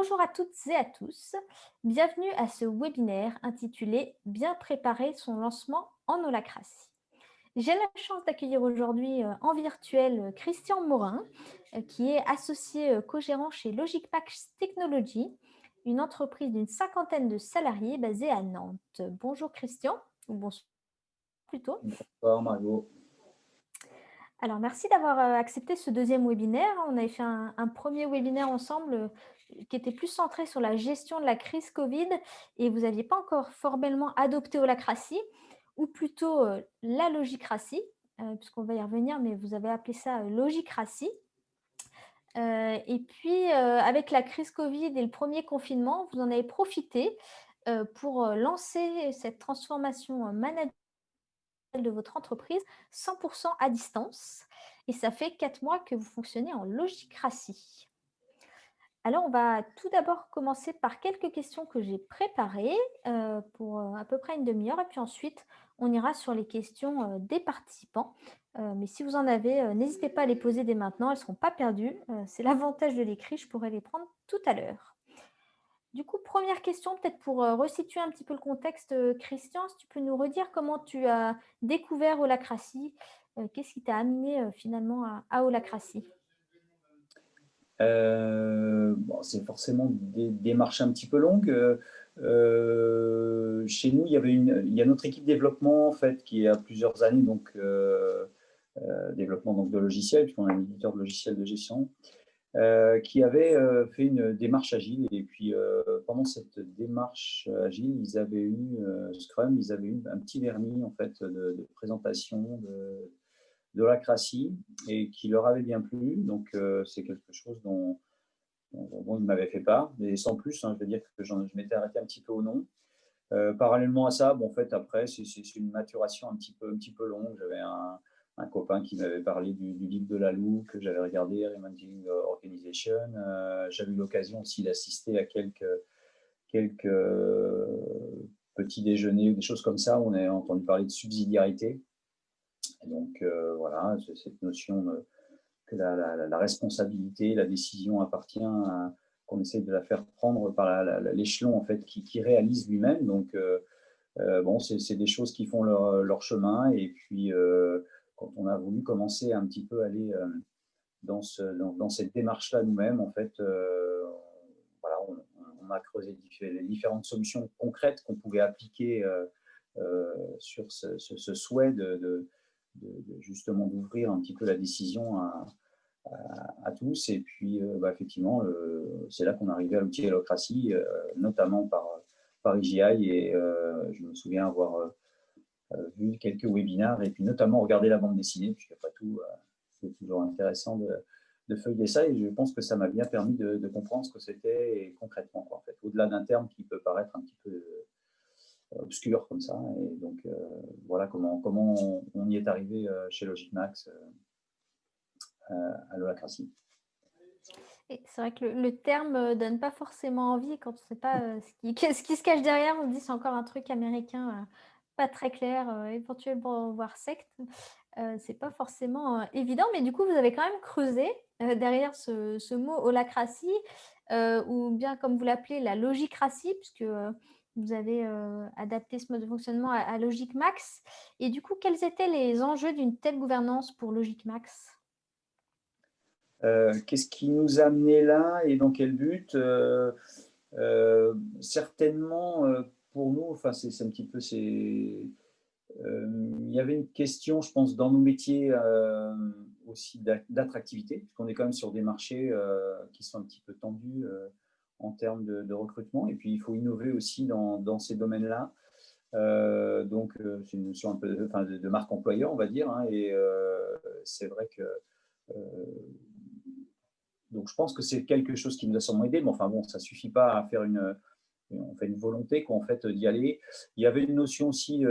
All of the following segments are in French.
Bonjour à toutes et à tous. Bienvenue à ce webinaire intitulé Bien préparer son lancement en holacratie. J'ai la chance d'accueillir aujourd'hui en virtuel Christian Morin, qui est associé co-gérant chez Logicmax Technology, une entreprise d'une cinquantaine de salariés basée à Nantes. Bonjour Christian, ou bonsoir plutôt. Bonsoir Margot. Alors, merci d'avoir accepté ce deuxième webinaire. On avait fait un premier webinaire ensemble qui était plus centré sur la gestion de la crise Covid et vous n'aviez pas encore formellement adopté Holacracy ou plutôt la logicratie, puisqu'on va y revenir, mais vous avez appelé ça logicratie. Et puis, avec la crise Covid et le premier confinement, vous en avez profité pour lancer cette transformation managériale de votre entreprise 100% à distance. Et ça fait 4 mois que vous fonctionnez en logicratie. Alors, on va tout d'abord commencer par quelques questions que j'ai préparées pour à peu près une demi-heure. Et puis ensuite, on ira sur les questions des participants. Mais si vous en avez, n'hésitez pas à les poser dès maintenant. Elles ne seront pas perdues. C'est l'avantage de l'écrit. Je pourrai les prendre tout à l'heure. Du coup, première question, peut-être pour resituer un petit peu le contexte, Christian, si tu peux nous redire comment tu as découvert Holacracy, qu'est-ce qui t'a amené finalement à Holacracy? Bon, c'est forcément des démarches un petit peu longues. Chez nous, il y a notre équipe développement en fait qui a plusieurs années donc développement donc de logiciels, puisqu'on a un éditeur de logiciels de gestion, qui avait fait une démarche agile. Et puis pendant cette démarche agile, ils avaient eu Scrum, ils avaient eu un petit vernis en fait de présentation de l'Holacracy et qui leur avait bien plu. Donc, c'est quelque chose dont ils m'avaient fait part. Mais sans plus, hein, je veux dire que je m'étais arrêté un petit peu au nom. Parallèlement à ça, bon, en fait, après, c'est une maturation un petit peu longue. J'avais un copain qui m'avait parlé du livre de Laloux que j'avais regardé, Reminding Organization. J'avais eu l'occasion aussi d'assister à quelques petits déjeuners ou des choses comme ça où on a entendu parler de subsidiarité. Et donc, voilà, c'est cette notion que la responsabilité, la décision appartient qu'on essaye de la faire prendre par l'échelon en fait qui réalise lui-même. Donc bon, c'est des choses qui font leur chemin. Et puis quand on a voulu commencer un petit peu aller dans cette démarche-là nous-mêmes, en fait, voilà, on a creusé les différentes solutions concrètes qu'on pouvait appliquer sur ce souhait justement d'ouvrir un petit peu la décision à tous. Et puis, bah, effectivement, c'est là qu'on est arrivé à l'outil Holacracy, notamment par IGI. Et je me souviens avoir vu quelques webinaires et puis notamment regarder la bande dessinée, puisqu'après tout, c'est toujours intéressant de feuilleter ça. Et je pense que ça m'a bien permis de comprendre ce que c'était et concrètement, quoi, en fait, au-delà d'un terme qui peut paraître un petit peu obscur comme ça. Et donc, voilà comment on y est arrivé chez Logicmax à l'Holacracy. Et c'est vrai que le terme donne pas forcément envie quand on ne sait pas ce qui se cache derrière. On se dit c'est encore un truc américain pas très clair, éventuellement voire secte. C'est pas forcément évident, mais du coup, vous avez quand même creusé derrière ce mot holacratie, ou bien comme vous l'appelez, la logicratie, puisque vous avez adapté ce mode de fonctionnement à Logicmax. Et du coup, quels étaient les enjeux d'une telle gouvernance pour Logicmax? Qu'est-ce qui nous a amené là et dans quel but? Certainement, pour nous, enfin, c'est un petit peu, il y avait une question, je pense, dans nos métiers aussi d'attractivité, puisqu'on est quand même sur des marchés qui sont un petit peu tendus en termes de recrutement. Et puis, il faut innover aussi dans ces domaines-là. Donc, c'est une notion un peu enfin, de marque employeur, on va dire. Hein. Et c'est vrai que euh, donc, je pense que c'est quelque chose qui nous a sûrement aidé, mais enfin bon, ça ne suffit pas à faire on fait une volonté en fait, d'y aller. Il y avait une notion aussi,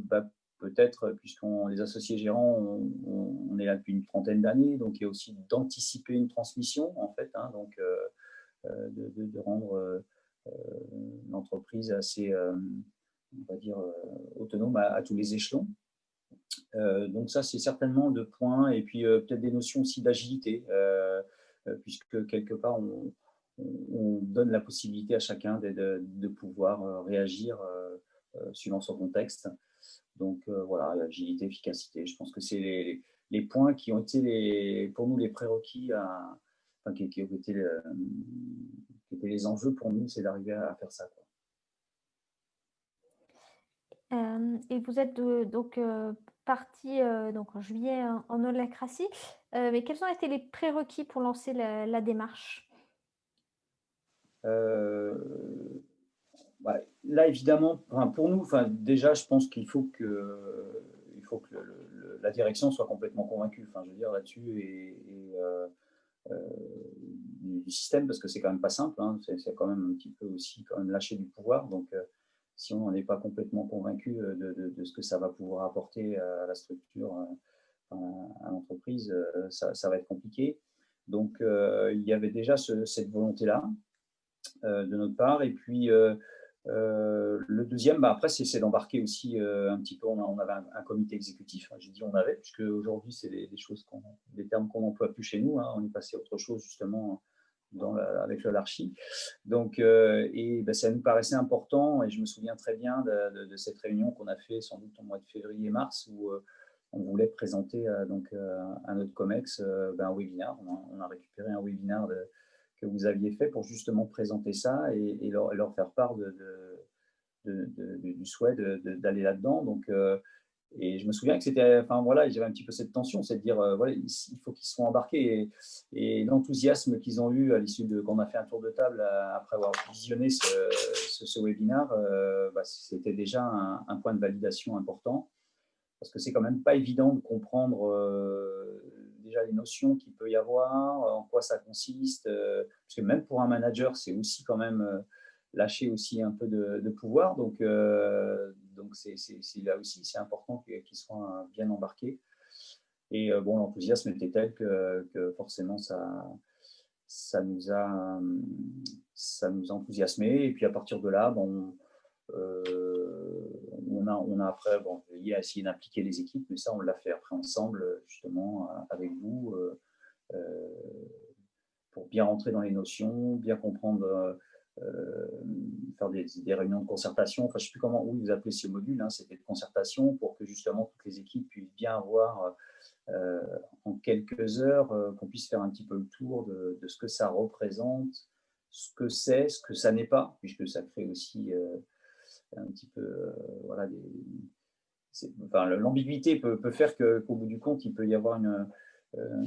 bah, peut-être, puisqu'on les associés gérants, on est là depuis une trentaine d'années, donc il y a aussi d'anticiper une transmission, en fait, hein, donc de rendre l'entreprise assez, on va dire, autonome à tous les échelons. Donc ça, c'est certainement deux points. Et puis peut-être des notions aussi d'agilité, puisque quelque part, on donne la possibilité à chacun de pouvoir réagir suivant son contexte. Donc voilà, agilité, efficacité, je pense que c'est les points qui ont été pour nous les prérequis enfin, qui ont été, qui étaient les enjeux pour nous, c'est d'arriver à faire ça, quoi. Et vous êtes donc partis, donc en juillet en holacratie, mais quels ont été les prérequis pour lancer la démarche? Euh, Bah, là, évidemment, enfin, pour nous, enfin, déjà, je pense il faut que la direction soit complètement convaincue, enfin, je veux dire, là-dessus, euh, du système, parce que c'est quand même pas simple, hein, c'est quand même un petit peu aussi quand même lâcher du pouvoir. Donc, si on n'est pas complètement convaincu de ce que ça va pouvoir apporter à la structure, à l'entreprise, ça va être compliqué. Donc, il y avait déjà cette volonté-là de notre part. Et puis, le deuxième, bah, après, c'est d'embarquer aussi un petit peu. On avait un comité exécutif. Hein. J'ai dit on avait, puisque aujourd'hui, c'est des choses des termes qu'on n'emploie plus chez nous. Hein. On est passé à autre chose, justement, avec l'Olarchie. Donc, bah, ça nous paraissait important. Et je me souviens très bien de cette réunion qu'on a fait sans doute au mois de février-mars, où on voulait présenter à notre COMEX ben, un webinaire. On a récupéré un webinaire que vous aviez fait pour justement présenter ça et leur faire part du souhait d'aller là-dedans. Donc, et je me souviens que c'était, enfin voilà, j'avais un petit peu cette tension, c'est de dire, voilà, il faut qu'ils soient embarqués. Et l'enthousiasme qu'ils ont eu à l'issue de, quand on a fait un tour de table après avoir visionné ce webinaire, bah, c'était déjà un point de validation important. Parce que c'est quand même pas évident de comprendre déjà les notions qu'il peut y avoir, en quoi ça consiste. Parce que même pour un manager, c'est aussi quand même lâcher aussi un peu de pouvoir. Donc là aussi, c'est important qu'ils soient bien embarqués. Et bon, l'enthousiasme était tel que forcément ça nous a, ça nous a enthousiasmés. Et puis à partir de là, bon, on a après veillé à essayer d'impliquer les équipes, mais ça, on l'a fait après ensemble, justement, avec vous, euh, pour bien rentrer dans les notions, bien comprendre, faire des réunions de concertation. Enfin, je ne sais plus comment vous appelez ces modules, hein, c'était de concertation pour que justement toutes les équipes puissent bien avoir euh, en quelques heures, qu'on puisse faire un petit peu le tour de ce que ça représente, ce que c'est, ce que ça n'est pas, puisque ça crée aussi un petit peu, voilà, enfin, l'ambiguïté peut faire qu'au bout du compte, il peut y avoir euh,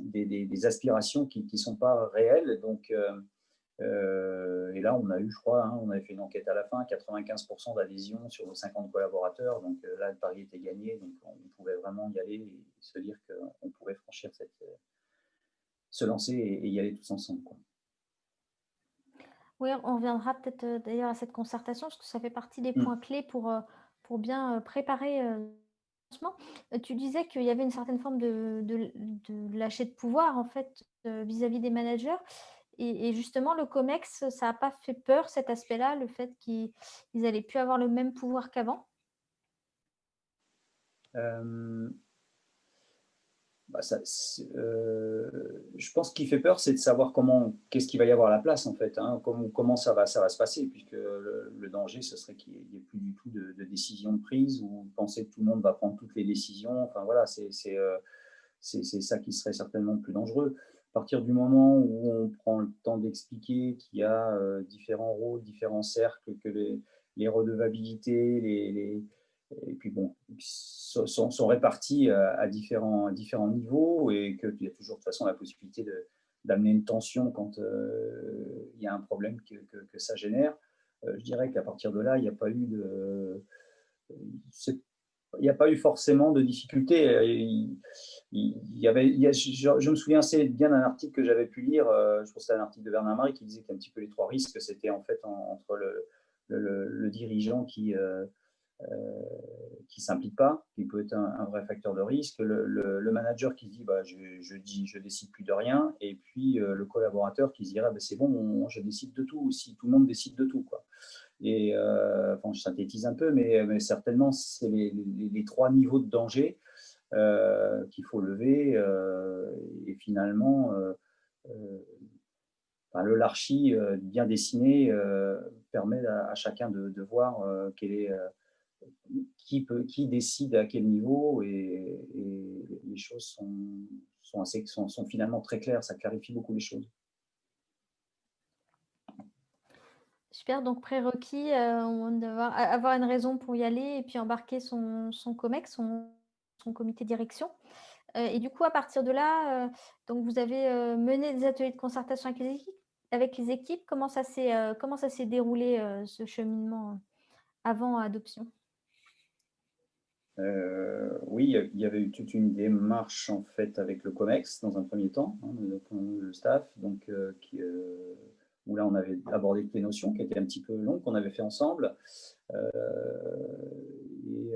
des aspirations qui ne sont pas réelles. Donc, et là, on a eu, je crois, hein, on avait fait une enquête à la fin, 95% d'adhésion sur nos 50 collaborateurs. Donc là, le pari était gagné. Donc on pouvait vraiment y aller et se dire qu'on pouvait franchir se lancer et y aller tous ensemble, quoi. Oui, on reviendra peut-être, d'ailleurs à cette concertation, parce que ça fait partie des Mm. points clés pour bien, préparer, le lancement. Tu disais qu'il y avait une certaine forme de lâcher de pouvoir, en fait, vis-à-vis des managers et justement le COMEX, ça a pas fait peur cet aspect-là, le fait qu'ils allaient plus avoir le même pouvoir qu'avant? Euh, Bah, je pense qu'il fait peur, c'est de savoir qu'est-ce qu'il va y avoir à la place en fait, hein, comment ça va se passer, puisque le danger, ce serait qu'il n'y ait plus du tout de décision de prise ou penser que tout le monde va prendre toutes les décisions. Enfin voilà, c'est ça qui serait certainement le plus dangereux. À partir du moment où on prend le temps d'expliquer qu'il y a différents rôles, différents cercles, que les redevabilités, et puis bon, sont répartis à différents niveaux et qu'il y a toujours de toute façon la possibilité d'amener une tension quand il y a un problème que ça génère. Je dirais qu'à partir de là, il n'y a pas eu il n'y a pas eu forcément de difficulté. Je me souviens assez bien d'un article que j'avais pu lire, je pense que c'était un article de Bernard Marie qui disait qu'un petit peu les trois risques, c'était en fait entre le dirigeant qui ne s'implique pas, qui peut être un vrai facteur de risque, le manager qui dit bah, je décide plus de rien, et puis le collaborateur qui se dirait bah, c'est bon, je décide de tout, si tout le monde décide de tout, quoi. Et enfin, je synthétise un peu, mais certainement c'est les trois niveaux de danger qu'il faut lever et finalement le l'archi bien dessiné permet à chacun de voir quel est, qui décide à quel niveau, et les choses sont finalement très claires, ça clarifie beaucoup les choses. Super, donc prérequis, on va devoir avoir une raison pour y aller et puis embarquer son comex, son comité de direction. Et du coup, à partir de là, donc vous avez, mené des ateliers de concertation avec les équipes? Avec les équipes, comment ça s'est déroulé, ce cheminement, avant adoption? Oui, il y avait eu toute une démarche en fait avec le COMEX dans un premier temps, hein, le staff, donc où là on avait abordé toutes les notions qui étaient un petit peu longues, qu'on avait fait ensemble. Euh, et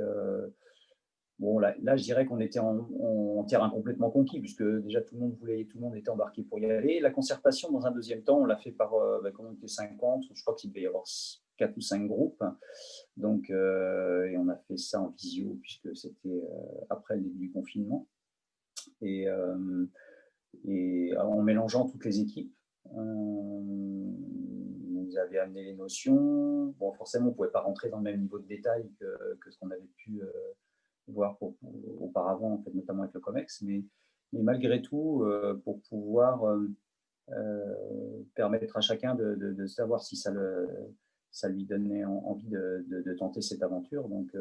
bon, là, je dirais qu'on était en terrain complètement conquis, puisque déjà tout le monde était embarqué pour y aller. La concertation, dans un deuxième temps, on l'a fait par, comme on était 50, je crois qu'il devait y avoir 4 ou 5 groupes. Donc, et on a fait ça en visio, puisque c'était après le début du confinement. Et, euh, et en mélangeant toutes les équipes, vous avez amené les notions. Bon, forcément, on ne pouvait pas rentrer dans le même niveau de détail que ce qu'on avait pu voir auparavant, en fait, notamment avec le COMEX, mais malgré tout, pour pouvoir permettre à chacun de savoir si ça lui donnait envie de tenter cette aventure. Donc,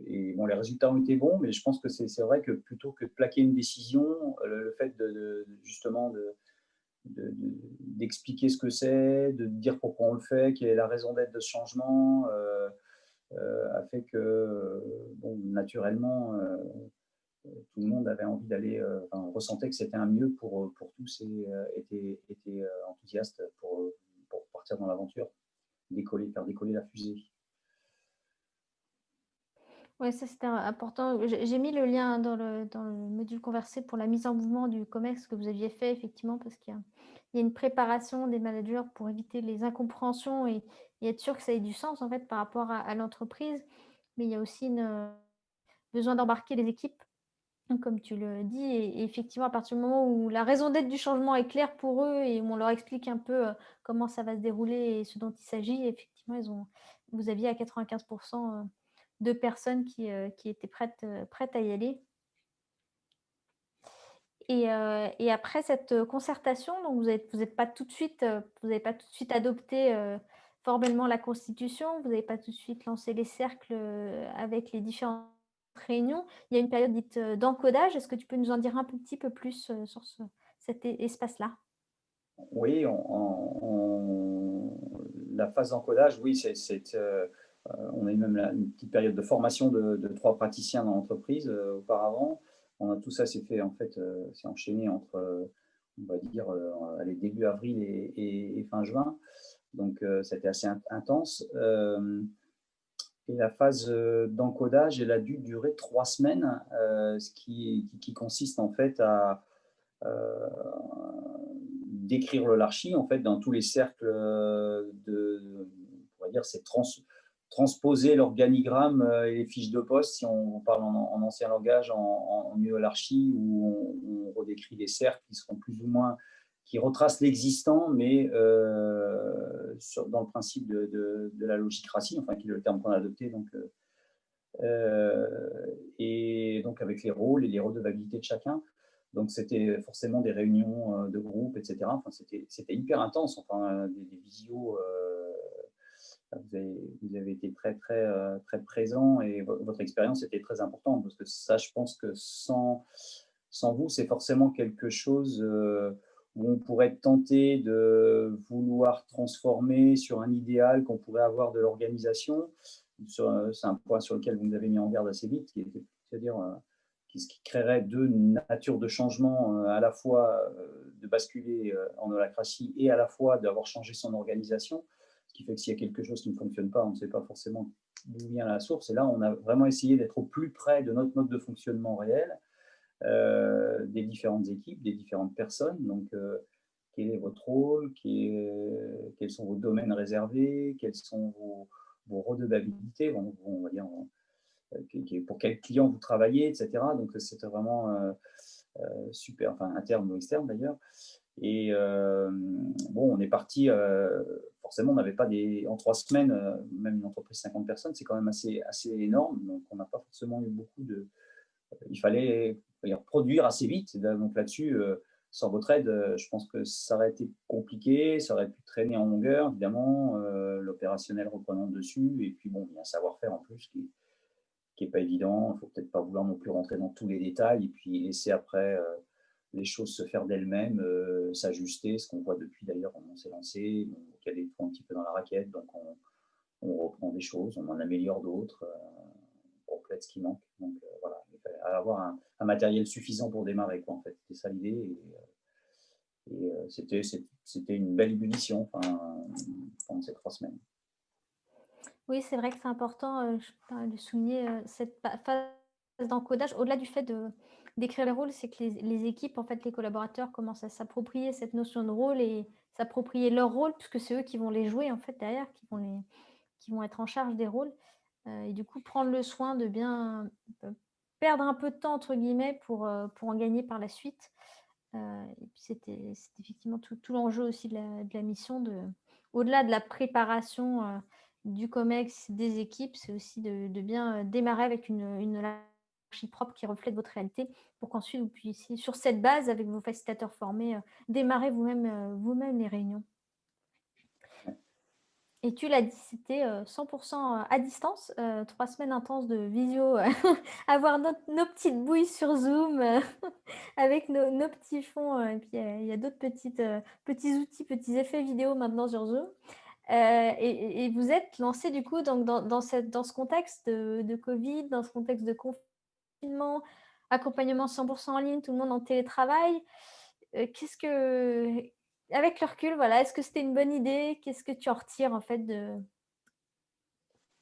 et bon, les résultats ont été bons, mais je pense que c'est vrai que plutôt que de plaquer une décision, le fait justement d'expliquer ce que c'est, de dire pourquoi on le fait, quelle est la raison d'être de ce changement, a fait que, bon, naturellement, tout le monde avait envie d'aller, enfin, ressentait que c'était un mieux pour tous, et était enthousiaste pour partir dans l'aventure, faire décoller la fusée. Ouais, ça c'était important. J'ai mis le lien dans le module conversé pour la mise en mouvement du COMEX que vous aviez fait effectivement, parce qu'il y a une préparation des managers pour éviter les incompréhensions et être sûr que ça ait du sens en fait par rapport à l'entreprise. Mais il y a aussi besoin d'embarquer les équipes, comme tu le dis, et effectivement, à partir du moment où la raison d'être du changement est claire pour eux et où on leur explique un peu comment ça va se dérouler et ce dont il s'agit, effectivement, vous aviez à 95% de personnes qui étaient prêtes à y aller. Et après cette concertation, donc vous n'êtes pas tout de suite, vous n'avez pas tout de suite adopté formellement la Constitution, vous n'avez pas tout de suite lancé les cercles avec les différentes réunions. Il y a une période dite d'encodage. Est-ce que tu peux nous en dire un petit peu plus sur cet espace-là? Oui, la phase d'encodage, oui, on a eu même une petite période de formation de 3 praticiens dans l'entreprise auparavant. Tout ça s'est fait, en fait, s'est enchaîné entre, on va dire, allez, début avril et fin juin. Donc, c'était assez intense. Et la phase d'encodage, elle a dû durer 3 semaines, ce qui consiste en fait à euh, décrire l'archi en fait dans tous les cercles on va dire, c'est transposer l'organigramme et les fiches de poste, si on parle en ancien langage, en hierarchie, où on redécrit les cercles qui seront plus ou moins, qui retracent l'existant, mais dans le principe de la logique racine, enfin, qui est le terme qu'on a adopté. Donc, et donc avec les rôles et les redevabilités de chacun. Donc c'était forcément des réunions de groupe, etc. Enfin, c'était hyper intense. Enfin, des visios. Vous avez été très présent, et votre expérience était très importante, parce que ça, je pense que sans vous, c'est forcément quelque chose où on pourrait être tenté de vouloir transformer sur un idéal qu'on pourrait avoir de l'organisation. C'est un point sur lequel vous nous avez mis en garde assez vite, c'est-à-dire ce qui créerait deux natures de changement, à la fois de basculer en holacratie et à la fois d'avoir changé son organisation, ce qui fait que s'il y a quelque chose qui ne fonctionne pas, on ne sait pas forcément d'où vient la source. Et là, on a vraiment essayé d'être au plus près de notre mode de fonctionnement réel, des différentes équipes, des différentes personnes. Donc, quel est votre rôle, quels sont vos domaines réservés, quelles sont vos redevabilités, on va dire, pour quel client vous travaillez, etc. Donc, c'était vraiment super, enfin interne ou externe d'ailleurs. Et bon, on est parti, forcément, on n'avait pas en 3 semaines, même une entreprise de 50 personnes, c'est quand même assez énorme. Donc, on n'a pas forcément eu beaucoup de. Il fallait produire assez vite. Donc là-dessus, sans votre aide, je pense que ça aurait été compliqué, ça aurait pu traîner en longueur, évidemment, l'opérationnel reprenant dessus. Et puis, bon, il y a un savoir-faire en plus qui est pas évident. Il ne faut peut-être pas vouloir non plus rentrer dans tous les détails et puis laisser après les choses se faire d'elles-mêmes, s'ajuster, ce qu'on voit depuis d'ailleurs, on s'est lancé, il y a des trous un petit peu dans la raquette, donc on reprend des choses, on en améliore d'autres, on complète ce qui manque. Donc voilà, il fallait avoir un matériel suffisant pour démarrer, quoi, en fait. C'était ça l'idée. Et c'était une belle ébullition pendant ces 3 semaines. Oui, c'est vrai que c'est important, de souligner, cette phase d'encodage. Au-delà du fait de d'écrire les rôles, c'est que les équipes, en fait, les collaborateurs commencent à s'approprier cette notion de rôle et s'approprier leur rôle, puisque c'est eux qui vont les jouer, en fait, derrière, qui vont être en charge des rôles. Et du coup, prendre le soin de bien, perdre un peu de temps, entre guillemets, pour en gagner par la suite. Et puis c'était effectivement tout l'enjeu aussi de la mission au-delà de la préparation, du COMEX, des équipes, c'est aussi de bien, démarrer avec une hiérarchie propre qui reflète votre réalité pour qu'ensuite vous puissiez, sur cette base, avec vos facilitateurs formés, démarrer vous-même les réunions. Et tu l'as dit, c'était, 100 à distance, 3 semaines intenses de visio, avoir nos petites bouilles sur Zoom, avec nos petits fonds, et puis, il y a d'autres petits outils, petits effets vidéo maintenant sur Zoom. Et vous êtes lancés du coup donc dans ce contexte de covid, dans ce contexte de confinement, accompagnement 100 en ligne, tout le monde en télétravail. Qu'est-ce que avec le recul, voilà, est-ce que c'était une bonne idée? Qu'est-ce que tu en retires en fait de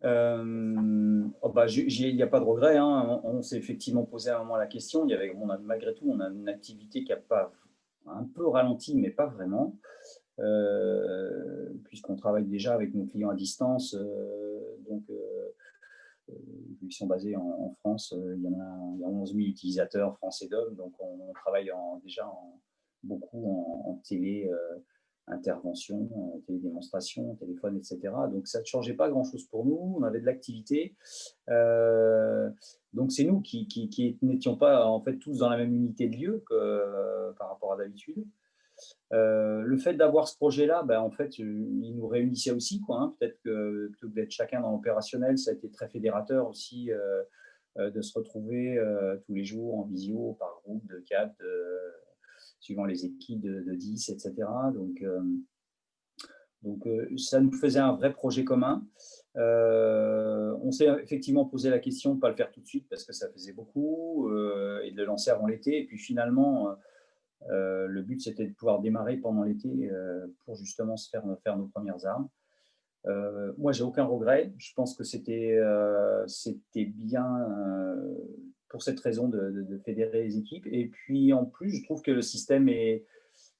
ça? Oh bah, il n'y a pas de regret, hein. On s'est effectivement posé à un moment la question. Malgré tout, on a une activité qui a pas un peu ralenti, mais pas vraiment, puisqu'on travaille déjà avec nos clients à distance. Donc, ils sont basés en France. Il y a 11 000 utilisateurs français d'hommes. Donc, on travaille déjà beaucoup en télé. Intervention, télédémonstration, téléphone, etc. Donc ça ne changeait pas grand-chose pour nous, on avait de l'activité. Donc c'est nous qui n'étions pas en fait tous dans la même unité de lieu par rapport à d'habitude. Le fait d'avoir ce projet-là, ben, en fait, il nous réunissait aussi, quoi, hein. Peut-être que plutôt que d'être chacun dans l'opérationnel, ça a été très fédérateur aussi de se retrouver tous les jours en visio, par groupe de 4, suivant les équipes de 10, etc. Donc, ça nous faisait un vrai projet commun. On s'est effectivement posé la question de ne pas le faire tout de suite parce que ça faisait beaucoup et de le lancer avant l'été. Et puis finalement, le but c'était de pouvoir démarrer pendant l'été pour justement faire nos premières armes. Moi, j'ai aucun regret. Je pense que c'était bien pour cette raison de fédérer les équipes. Et puis en plus, je trouve que le système est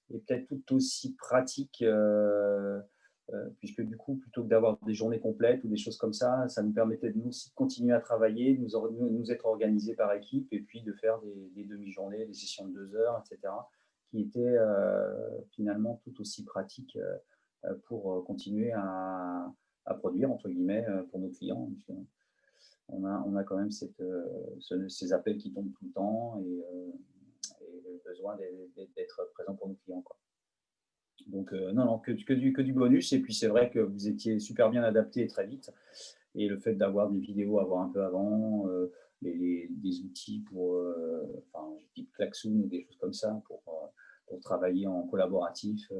peut-être tout aussi pratique, puisque du coup, plutôt que d'avoir des journées complètes ou des choses comme ça nous permettait de nous aussi de continuer à travailler, de nous être organisés par équipe et puis de faire des demi-journées, des sessions de 2 heures, etc., qui étaient finalement tout aussi pratiques pour continuer à produire, entre guillemets, pour nos clients. On a quand même ces appels qui tombent tout le temps et le besoin d'être présent pour nos clients, quoi. Donc, non, non, que du bonus. Et puis, c'est vrai que vous étiez super bien adapté très vite. Et le fait d'avoir des vidéos à voir un peu avant, des outils enfin, type Klaxoon ou des choses comme ça pour travailler en collaboratif,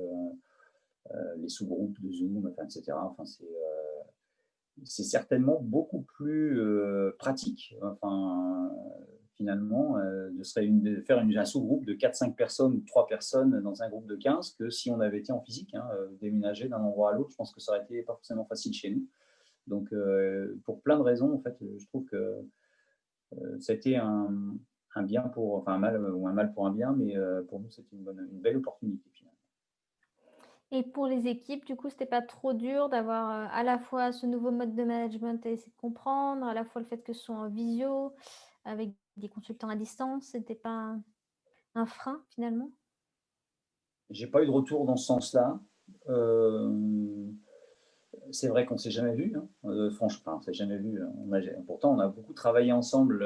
les sous-groupes de Zoom, enfin, etc. Enfin, c'est certainement beaucoup plus pratique. Enfin, finalement, de faire un sous-groupe de 4-5 personnes ou 3 personnes dans un groupe de 15 que si on avait été en physique, hein, déménager d'un endroit à l'autre, je pense que ça aurait été pas forcément facile chez nous. Donc, pour plein de raisons, en fait, je trouve que ça a été un bien enfin un mal ou un mal pour un bien, mais pour nous, c'était une belle opportunité finalement. Et pour les équipes, du coup, c'était pas trop dur d'avoir, à la fois ce nouveau mode de management à essayer de comprendre, à la fois le fait que ce soit en visio, avec des consultants à distance, c'était pas un frein finalement? j'ai pas eu de retour dans ce sens-là. Euh, c'est vrai qu'on s'est jamais vu, hein. Franchement, on s'est jamais vu. Pourtant, on a beaucoup travaillé ensemble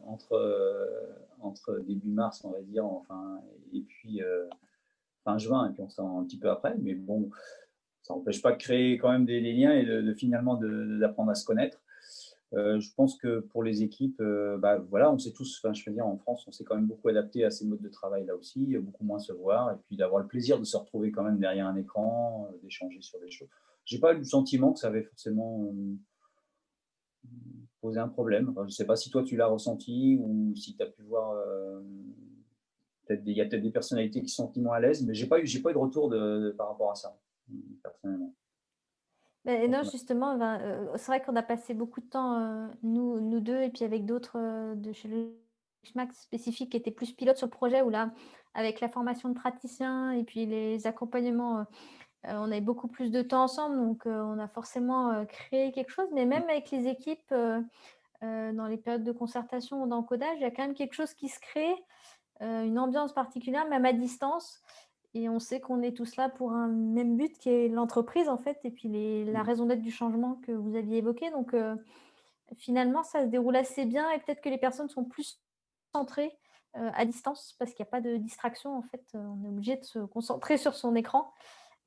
entre début mars, on va dire, enfin, et puis fin juin, et puis on s'est un petit peu après. Mais bon, ça n'empêche pas de créer quand même des liens et finalement d'apprendre à se connaître. Je pense que pour les équipes, bah, voilà, on s'est tous, enfin, je veux dire, en France, on s'est quand même beaucoup adapté à ces modes de travail là aussi, beaucoup moins se voir, et puis d'avoir le plaisir de se retrouver quand même derrière un écran, d'échanger sur des choses. J'ai pas eu le sentiment que ça avait forcément posé un problème. Enfin, je ne sais pas si toi tu l'as ressenti ou si tu as pu voir. Il y a peut-être des personnalités qui sont sentis moins à l'aise, mais j'ai pas eu de retour par rapport à ça, personnellement. Beh, non, justement, ben, c'est vrai qu'on a passé beaucoup de temps, nous 2 et puis avec d'autres, de chez le Schmack spécifiques qui étaient plus pilotes sur le projet où là, avec la formation de praticiens et puis les accompagnements, on avait beaucoup plus de temps ensemble donc on a forcément, créé quelque chose. Mais même avec les équipes, dans les périodes de concertation ou d'encodage, il y a quand même quelque chose qui se crée, une ambiance particulière, même à distance. Et on sait qu'on est tous là pour un même but qui est l'entreprise, en fait, et puis la raison d'être du changement que vous aviez évoqué. Donc, finalement, ça se déroule assez bien et peut-être que les personnes sont plus centrées à distance parce qu'il n'y a pas de distraction. En fait, on est obligé de se concentrer sur son écran.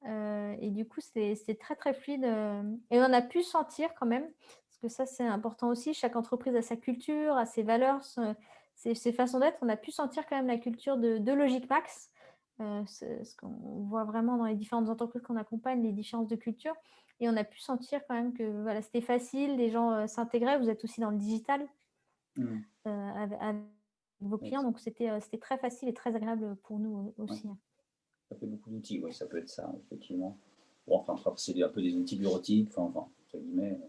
Et du coup, c'est très, très fluide. Et on a pu sentir quand même, parce que ça, c'est important aussi, chaque entreprise a sa culture, a ses valeurs, ses façons d'être. On a pu sentir quand même la culture de Logic Max. C'est ce qu'on voit vraiment dans les différentes entreprises qu'on accompagne, les différences de culture. Et on a pu sentir quand même que voilà, c'était facile, les gens s'intégraient. Vous êtes aussi dans le digital Mm. avec vos Oui, clients, donc c'était très facile et très agréable pour nous ouais. aussi. Ça fait beaucoup d'outils, oui, ça peut être ça, effectivement. Bon, enfin, c'est un peu des outils bureautiques, enfin, entre guillemets.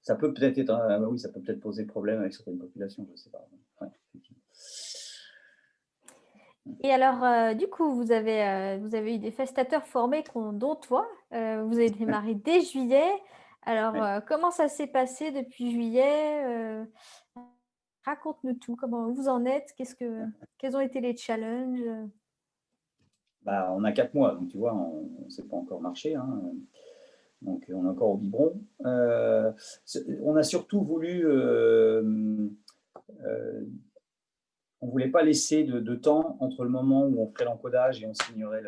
Ça peut peut-être être, oui, ça peut peut-être poser problème avec certaines populations, je ne sais pas. Ouais, effectivement. Et alors, du coup, vous avez eu des festateurs formés dont toi, vous avez démarré dès juillet. Alors, Ouais. comment ça s'est passé depuis juillet? Raconte-nous tout, comment vous en êtes? Quels ont été les challenges? Bah, on a 4 mois, donc tu vois, on ne sait pas encore marché, hein, donc on est encore au biberon. On a surtout voulu, on ne voulait pas laisser de temps entre le moment où on ferait l'encodage et on signerait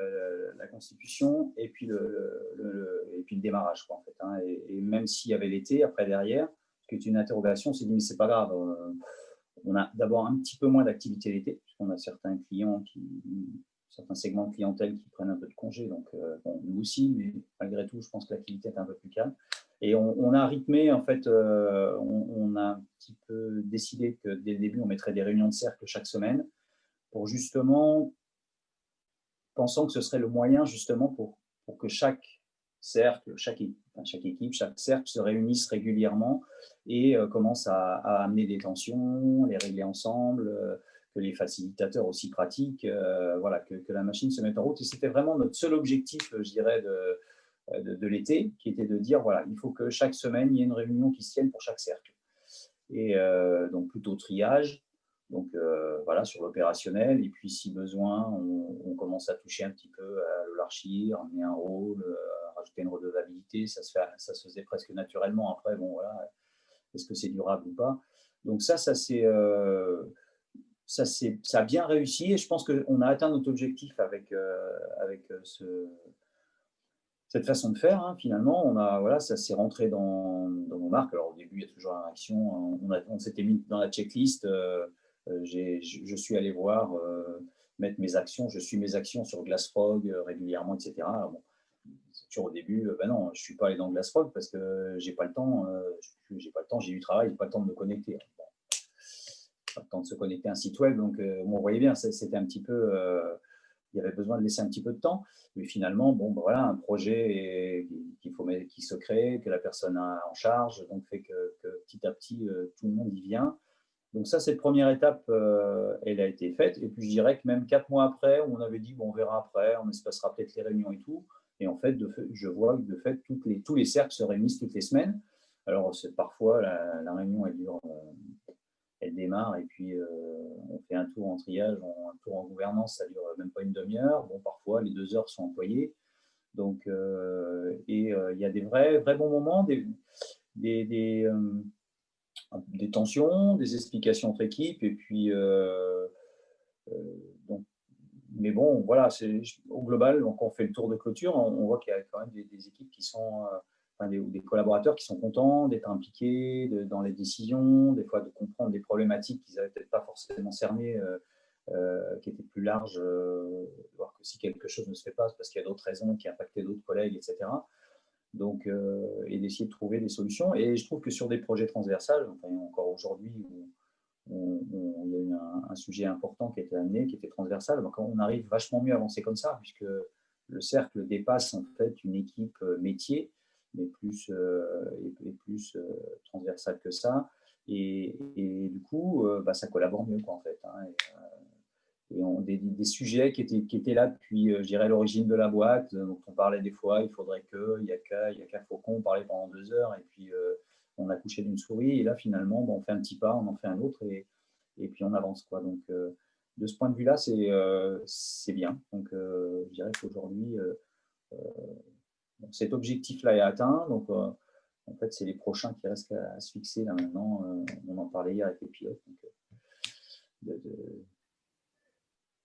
la constitution et puis et puis le démarrage, quoi, en fait, hein. Et même s'il y avait l'été après derrière, ce qui est une interrogation, on s'est dit mais c'est pas grave. On a d'abord un petit peu moins d'activité l'été, puisqu'on a certains clients certains segments de clientèle qui prennent un peu de congé, donc bon, nous aussi, mais malgré tout, je pense que l'activité est un peu plus calme. Et on a rythmé, en fait, on a un petit peu décidé que dès le début, on mettrait des réunions de cercle chaque semaine pour justement, pensant que ce serait le moyen justement pour que chaque cercle, chaque équipe, chaque cercle se réunisse régulièrement et commence à amener des tensions, les régler ensemble, que les facilitateurs aussi pratiquent, voilà, que la machine se mette en route. Et c'était vraiment notre seul objectif, je dirais, de l'été, qui était de dire, voilà, il faut que chaque semaine, il y ait une réunion qui se tienne pour chaque cercle. Et donc plutôt triage, donc voilà, sur l'opérationnel. Et puis si besoin, on commence à toucher un petit peu à l'hierarchie, ramener un rôle, rajouter une redevabilité. Ça se faisait presque naturellement. Après, bon voilà, est-ce que c'est durable ou pas? Donc ça a bien réussi et je pense qu'on a atteint notre objectif avec cette façon de faire, hein. Finalement, voilà, ça s'est rentré dans nos marques. Alors au début, il y a toujours une réaction. On s'était mis dans la checklist. Je suis allé voir, mettre mes actions. Je suis mes actions sur Glassfrog régulièrement, etc. Alors, bon, c'est toujours au début. Ben non, je suis pas allé dans Glassfrog parce que j'ai pas le temps. J'ai pas le temps. J'ai du travail. J'ai pas le temps de me connecter. Bon, pas le temps de se connecter à un site web. Donc, bon, vous voyez bien, c'était un petit peu. Il y avait besoin de laisser un petit peu de temps. Mais finalement, bon, ben voilà, un projet qui se crée, que la personne a en charge, donc fait que petit à petit, tout le monde y vient. Donc ça, cette première étape, elle a été faite. Et puis je dirais que même 4 mois après, où on avait dit, bon, on verra après, on espacera peut-être les réunions et tout. Et en fait, je vois que de fait, tous les cercles se réunissent toutes les semaines. Alors, parfois, la réunion, elle dure elle démarre et puis on fait un tour en triage, un tour en gouvernance, ça dure même pas une demi-heure. Bon, parfois, les 2 heures sont employées. Donc, il y a des vrais bons moments, des, des, euh, des tensions, des explications entre équipes, et puis, donc, mais bon, voilà, au global, donc on fait le tour de clôture, on voit qu'il y a quand même des équipes qui sont, enfin, des collaborateurs qui sont contents d'être impliqués dans les décisions, des fois de comprendre des problématiques qu'ils n'avaient peut-être pas forcément cernées, qui étaient plus larges, voir que si quelque chose ne se fait pas, c'est parce qu'il y a d'autres raisons qui impactaient d'autres collègues, etc. Donc, et d'essayer de trouver des solutions. Et je trouve que sur des projets transversaux, enfin, encore aujourd'hui, il y a eu un sujet important qui a été amené, qui était transversal. Donc, on arrive vachement mieux à avancer comme ça, puisque le cercle dépasse en fait une équipe métier, mais plus transversale que ça. Et du coup, ça collabore mieux, quoi, en fait. Hein. Des sujets qui étaient là depuis, je dirais, l'origine de la boîte, dont on parlait des fois, il faudrait que, il n'y a qu'un faucon, on parlait pendant 2 heures, et puis on a couché d'une souris, et là, finalement, on fait un petit pas, on en fait un autre, et puis on avance, quoi. Donc, de ce point de vue-là, c'est bien. Donc, je dirais qu'aujourd'hui, cet objectif-là est atteint. Donc, en fait, c'est les prochains qui restent à se fixer, là, maintenant. On en parlait hier avec les pilotes. Donc,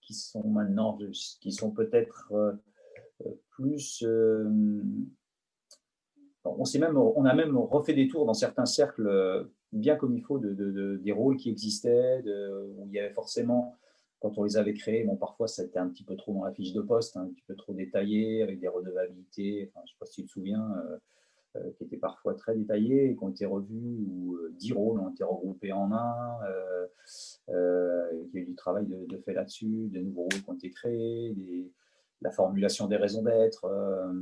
qui sont maintenant, qui sont peut-être plus. On a même refait des tours dans certains cercles, bien comme il faut, des rôles qui existaient, où il y avait forcément, quand on les avait créés, bon, parfois ça a été un petit peu trop dans la fiche de poste, hein, un petit peu trop détaillé, avec des redevabilités, enfin, je ne sais pas si tu te souviens, qui étaient parfois très détaillés et qui ont été revus, où 10 rôles ont été regroupés en un, il y a eu du travail de fait là-dessus, de nouveaux rôles qui ont été créés, la formulation des raisons d'être. Euh,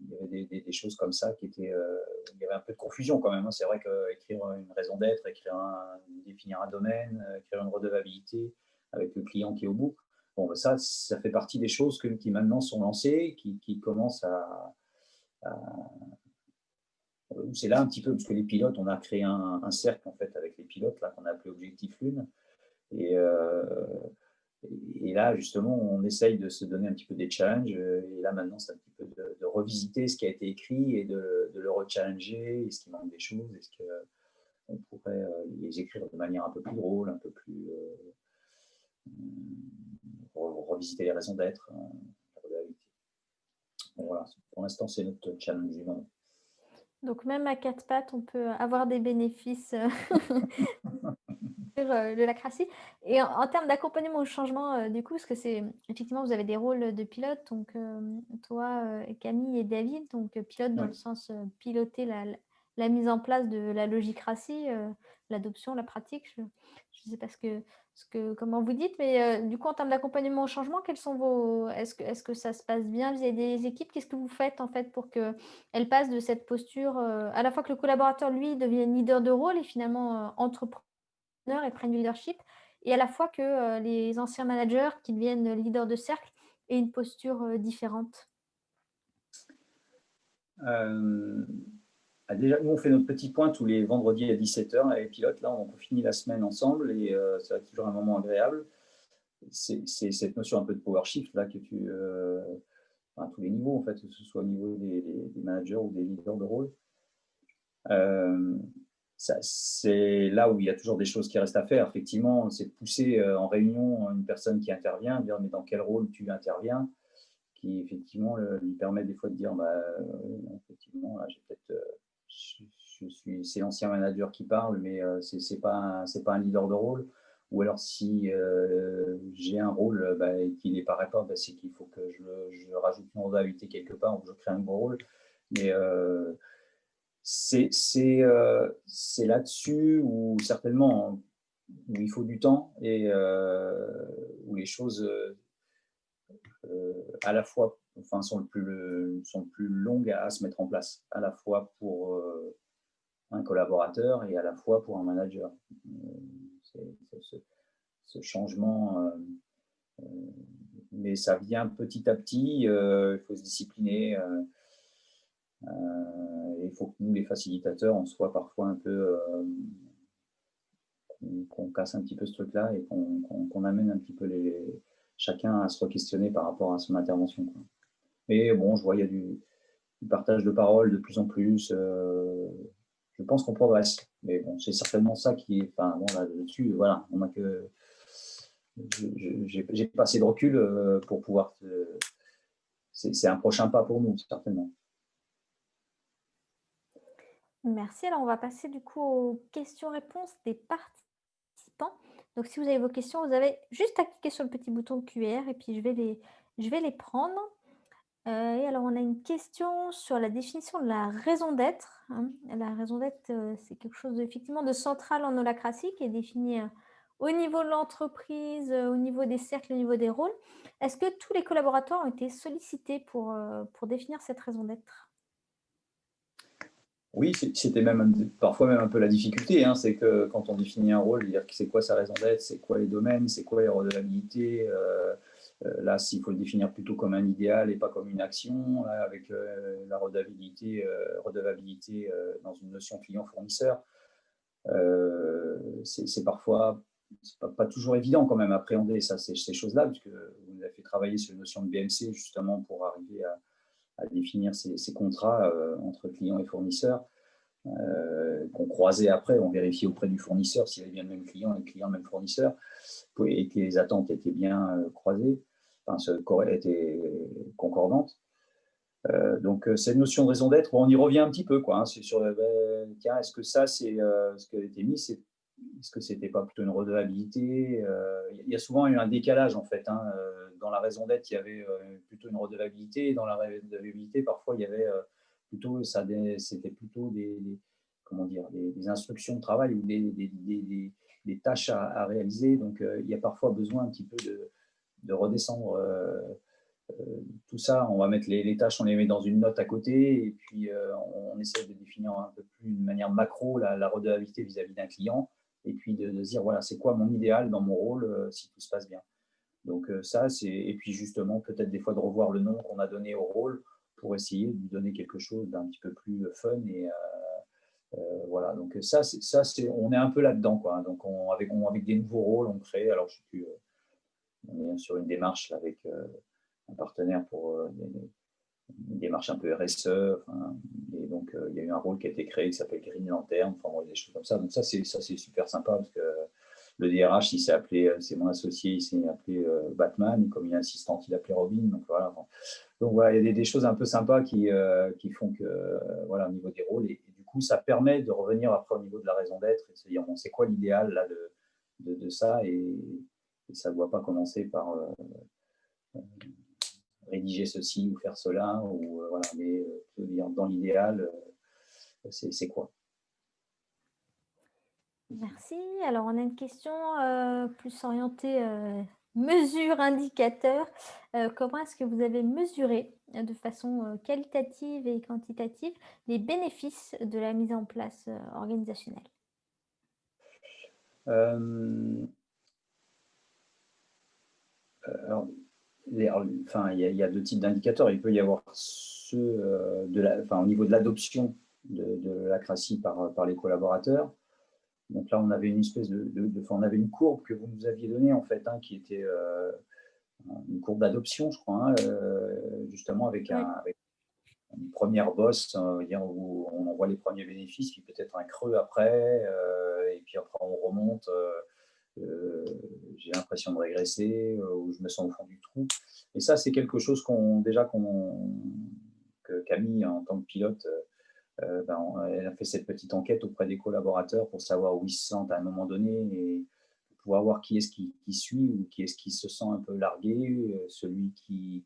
il y avait des choses comme ça qui étaient. Il y avait un peu de confusion quand même. Hein. C'est vrai qu'écrire une raison d'être, définir un domaine, écrire une redevabilité avec le client qui est au bout, bon, ça fait partie des choses qui maintenant sont lancées, qui commencent à. C'est là un petit peu, parce que les pilotes, on a créé un cercle en fait avec les pilotes là, qu'on a appelé Objectif Lune. Et, et là, justement, on essaye de se donner un petit peu des challenges. Et là, maintenant, c'est un petit peu de revisiter ce qui a été écrit et de le rechallenger. Est-ce qu'il manque des choses? Est-ce qu'on pourrait les écrire de manière un peu plus drôle, un peu plus. Revisiter les raisons d'être. Bon, voilà. Pour l'instant, c'est notre challenge du moment. Donc même à 4 pattes, on peut avoir des bénéfices de la crassie. Et en termes d'accompagnement au changement, du coup, parce que c'est effectivement, vous avez des rôles de pilote, donc toi, Camille et David, donc pilote dans Oui. le sens piloter la mise en place de la logicratie, l'adoption, la pratique. Je ne sais pas comment vous dites, mais du coup, en termes d'accompagnement au changement, quels sont est-ce que ça se passe bien vis-à-vis des équipes? Qu'est-ce que vous faites en fait pour qu'elles passent de cette posture, à la fois que le collaborateur, lui, devienne leader de rôle et finalement entrepreneur et prennent du leadership, et à la fois que les anciens managers qui deviennent leaders de cercle aient une posture différente. Déjà, nous, on fait notre petit point tous les vendredis à 17h avec les pilotes. Là, on finit la semaine ensemble et ça va être toujours un moment agréable. C'est cette notion un peu de power shift là, à tous les niveaux, en fait, que ce soit au niveau des managers ou des leaders de rôle. C'est là où il y a toujours des choses qui restent à faire. Effectivement, c'est de pousser en réunion une personne qui intervient, dire mais dans quel rôle tu interviens, qui effectivement lui permet des fois de dire effectivement, là, j'ai peut-être. C'est l'ancien manager qui parle, mais c'est pas un leader de rôle. Ou alors si j'ai un rôle et qu'il n'apparaît pas, c'est qu'il faut que je rajoute une redevabilité quelque part ou que je crée un nouveau rôle. Mais c'est là-dessus où certainement où il faut du temps et où les choses à la fois sont le plus longues à se mettre en place, à la fois pour un collaborateur et à la fois pour un manager. Ce changement, mais ça vient petit à petit, il faut se discipliner. Il faut que nous, les facilitateurs, on soit parfois un peu qu'on casse un petit peu ce truc-là et qu'on amène un petit peu chacun à se re-questionner par rapport à son intervention, quoi. Mais bon, je vois, il y a du partage de parole de plus en plus. Je pense qu'on progresse. Mais bon, c'est certainement ça qui est. Enfin, bon, là-dessus, voilà, on a que. J'ai pas assez de recul pour pouvoir. C'est un prochain pas pour nous, certainement. Merci. Alors, on va passer du coup aux questions-réponses des participants. Donc, si vous avez vos questions, vous avez juste à cliquer sur le petit bouton QR et puis je vais les prendre. Et alors, on a une question sur la définition de la raison d'être, hein. La raison d'être, c'est quelque chose effectivement de central en holacratie qui est défini au niveau de l'entreprise, au niveau des cercles, au niveau des rôles. Est-ce que tous les collaborateurs ont été sollicités pour définir cette raison d'être? Oui, c'était même parfois même un peu la difficulté, hein, c'est que quand on définit un rôle, dire c'est quoi sa raison d'être, c'est quoi les domaines, c'est quoi les redevabilités. Là, s'il faut le définir plutôt comme un idéal et pas comme une action, là, avec la redevabilité dans une notion client-fournisseur, c'est parfois pas toujours évident quand même à appréhender ça, ces choses-là, puisque vous nous avez fait travailler sur une notion de BMC justement pour arriver à définir ces contrats entre clients et fournisseurs, qu'on croisait après, on vérifiait auprès du fournisseur s'il y avait bien le même client et le client le même fournisseur, et que les attentes étaient bien croisées, enfin, étaient concordantes. Donc, cette notion de raison d'être, on y revient un petit peu, quoi, hein, c'est sur, tiens, est-ce que ça, c'est ce qui a été mis, est-ce que c'était pas plutôt une redevabilité? Il y a souvent eu un décalage, en fait, hein, dans la raison d'être, il y avait plutôt une redevabilité, et dans la redevabilité, parfois, il y avait plutôt, c'était plutôt comment dire, des instructions de travail ou des tâches à réaliser. Donc, il y a parfois besoin un petit peu de redescendre tout ça. On va mettre les tâches, on les met dans une note à côté, et puis on essaie de définir un peu plus de manière macro la redevabilité vis-à-vis d'un client, et puis de se dire, voilà, c'est quoi mon idéal dans mon rôle si tout se passe bien. Donc ça, et puis justement, peut-être des fois de revoir le nom qu'on a donné au rôle pour essayer de lui donner quelque chose d'un petit peu plus fun. Et voilà, donc ça, on est un peu là-dedans, quoi. Donc avec des nouveaux rôles, on crée, alors je sais plus, on est sur une démarche là, avec un partenaire pour une démarche un peu RSE. Enfin, et donc, il y a eu un rôle qui a été créé qui s'appelle Green Lantern, enfin, des choses comme ça. Donc, ça, c'est super sympa parce que le DRH, il s'est appelé, c'est mon associé, il s'est appelé Batman, et comme il est assistante, il appelé Robin. Donc, voilà. Donc, voilà, il y a des choses un peu sympas qui font que, voilà, au niveau des rôles. Et du coup, ça permet de revenir après au niveau de la raison d'être et de se dire, bon, c'est quoi l'idéal là, de ça, et ça ne doit pas commencer par rédiger ceci ou faire cela, ou voilà, mais dans l'idéal, c'est quoi? Merci. Alors, on a une question plus orientée mesure, indicateur. Comment est-ce que vous avez mesuré de façon qualitative et quantitative les bénéfices de la mise en place organisationnelle? Euh, alors, enfin, il y a deux types d'indicateurs. Il peut y avoir ceux enfin, au niveau de l'adoption de l'Acracy par les collaborateurs. Donc là, on avait une espèce enfin, on avait une courbe que vous nous aviez donnée en fait, hein, qui était une courbe d'adoption, je crois, hein, justement Oui. avec une première bosse, où on envoie les premiers bénéfices, puis peut-être un creux après, et puis après on remonte. J'ai l'impression de régresser, ou je me sens au fond du trou. Et ça, c'est quelque chose que Camille, en tant que pilote, elle a fait cette petite enquête auprès des collaborateurs pour savoir où ils se sentent à un moment donné, et pour pouvoir voir qui est-ce qui suit, ou qui est-ce qui se sent un peu largué, celui qui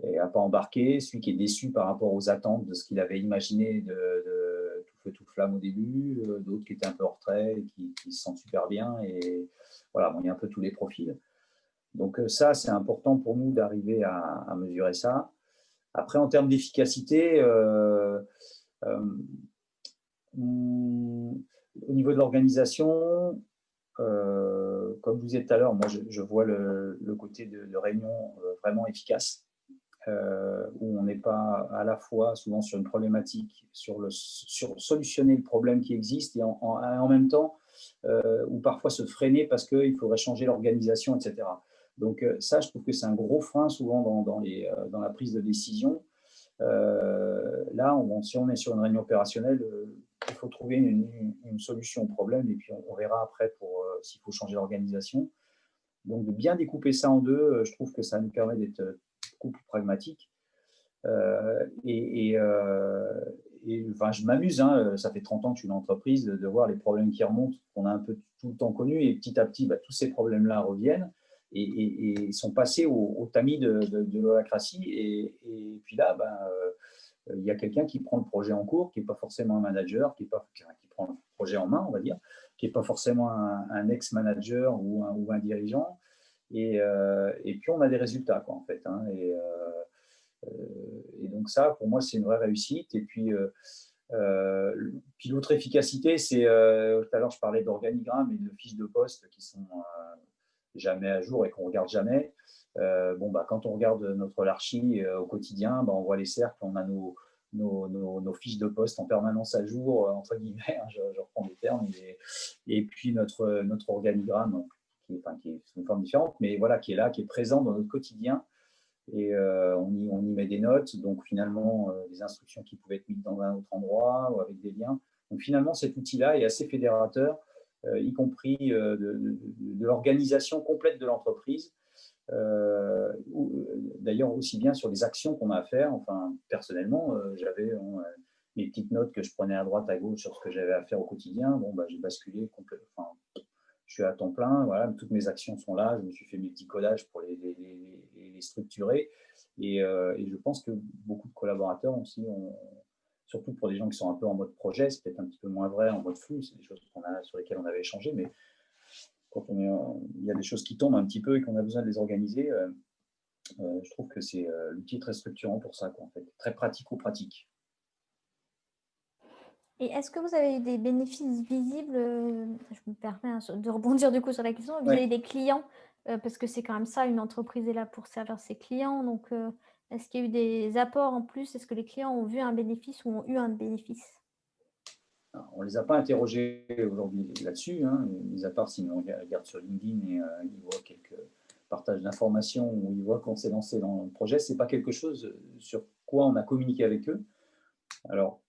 n'a pas embarqué, celui qui est déçu par rapport aux attentes de ce qu'il avait imaginé de tout feu, tout flamme au début, d'autres qui étaient un peu en retrait et qui se sentent super bien. Et voilà, bon, il y a un peu tous les profils. Donc ça, c'est important pour nous d'arriver à mesurer ça. Après, en termes d'efficacité, euh, au niveau de l'organisation, comme vous êtes tout à l'heure, moi je vois le côté de réunion vraiment efficace, où on n'est pas à la fois souvent sur une problématique, sur solutionner le problème qui existe, et en même temps ou parfois se freiner parce qu'il faudrait changer l'organisation, etc. Donc ça, je trouve que c'est un gros frein souvent dans la prise de décision. Là, si on est sur une réunion opérationnelle, il faut trouver une solution au problème et puis on verra après pour s'il faut changer l'organisation. Donc, de bien découper ça en deux, je trouve que ça nous permet d'être beaucoup plus pragmatique. Enfin, je m'amuse, hein, ça fait 30 ans que je suis dans l'entreprise, de voir les problèmes qui remontent, qu'on a un peu tout le temps connus, et petit à petit, tous ces problèmes-là reviennent et sont passés au tamis de l'holacratie. Et puis là, il y a quelqu'un qui prend le projet en cours, qui n'est pas forcément un manager, qui prend le projet en main, on va dire, qui n'est pas forcément un ex-manager ou un dirigeant. Et puis, on a des résultats, quoi, en fait. Hein, et donc, ça, pour moi, c'est une vraie réussite. Et puis l'autre efficacité, c'est, tout à l'heure, je parlais d'organigrammes et de fiches de poste qui sont jamais à jour et qu'on ne regarde jamais. Quand on regarde notre hiérarchie au quotidien, on voit les cercles, on a nos fiches de poste en permanence à jour, entre guillemets, hein, je reprends les termes, et puis notre organigramme, qui est une forme différente, mais voilà, qui est là, qui est présent dans notre quotidien. Et on y met des notes, donc finalement des instructions qui pouvaient être mises dans un autre endroit ou avec des liens. Donc finalement, cet outil-là est assez fédérateur, y compris de l'organisation complète de l'entreprise. D'ailleurs, aussi bien sur les actions qu'on a à faire. Enfin, personnellement, j'avais mes petites notes que je prenais à droite, à gauche sur ce que j'avais à faire au quotidien. J'ai basculé complètement. Enfin, je suis à temps plein, voilà, toutes mes actions sont là, je me suis fait mes petits codages pour les structurer. Et je pense que beaucoup de collaborateurs aussi, surtout pour des gens qui sont un peu en mode projet, c'est peut-être un petit peu moins vrai en mode flux, c'est des choses sur lesquelles on avait échangé, mais quand il y a des choses qui tombent un petit peu et qu'on a besoin de les organiser, je trouve que c'est l'outil très structurant pour ça, quoi, en fait. Très pratico-pratique. Et est-ce que vous avez eu des bénéfices visibles, je me permets de rebondir du coup sur la question, vis-à-vis des clients, parce que c'est quand même ça, une entreprise est là pour servir ses clients. Donc, est-ce qu'il y a eu des apports en plus? Est-ce que les clients ont vu un bénéfice ou ont eu un bénéfice? Alors, on ne les a pas interrogés aujourd'hui là-dessus, hein, mis à part si on regarde sur LinkedIn et ils voient quelques partages d'informations où ils voient qu'on s'est lancé dans le projet. Ce n'est pas quelque chose sur quoi on a communiqué avec eux. Alors,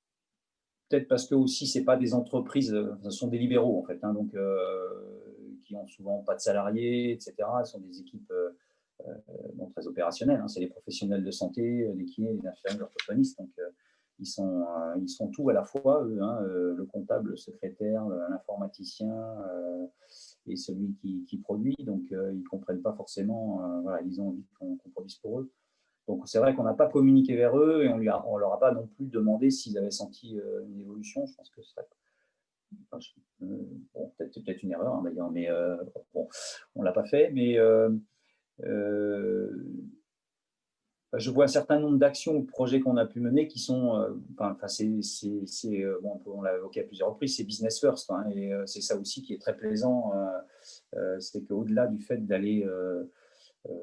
peut-être parce que aussi, ce n'est pas des entreprises, ce sont des libéraux en fait, hein, donc qui n'ont souvent pas de salariés, etc. Ce sont des équipes très opérationnelles, hein, c'est les professionnels de santé, les kinés, les infirmiers, les orthophonistes. Donc, ils sont tout à la fois, eux, hein, le comptable, le secrétaire, l'informaticien et celui qui produit. Donc, ils ne comprennent pas forcément, voilà, ils ont envie qu'on produise pour eux. Donc, c'est vrai qu'on n'a pas communiqué vers eux et on ne leur a pas non plus demandé s'ils avaient senti une évolution. Je pense que ce serait peut-être une erreur, hein, d'ailleurs, mais bon, on ne l'a pas fait. Mais je vois un certain nombre d'actions ou de projets qu'on a pu mener qui sont, on l'a évoqué à plusieurs reprises, c'est business first, hein, et c'est ça aussi qui est très plaisant, c'est qu'au-delà du fait d'aller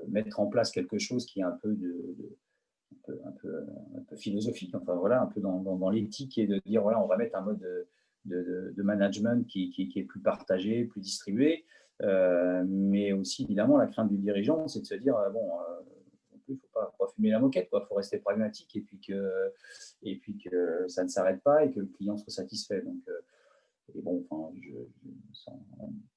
mettre en place quelque chose qui est un peu philosophique, enfin voilà, un peu dans l'éthique, et de dire voilà, on va mettre un mode de management qui est plus partagé, plus distribué, mais aussi évidemment la crainte du dirigeant, c'est de se dire il ne faut pas fumer la moquette, il faut rester pragmatique, et puis que ça ne s'arrête pas et que le client soit satisfait. Donc, et bon, sans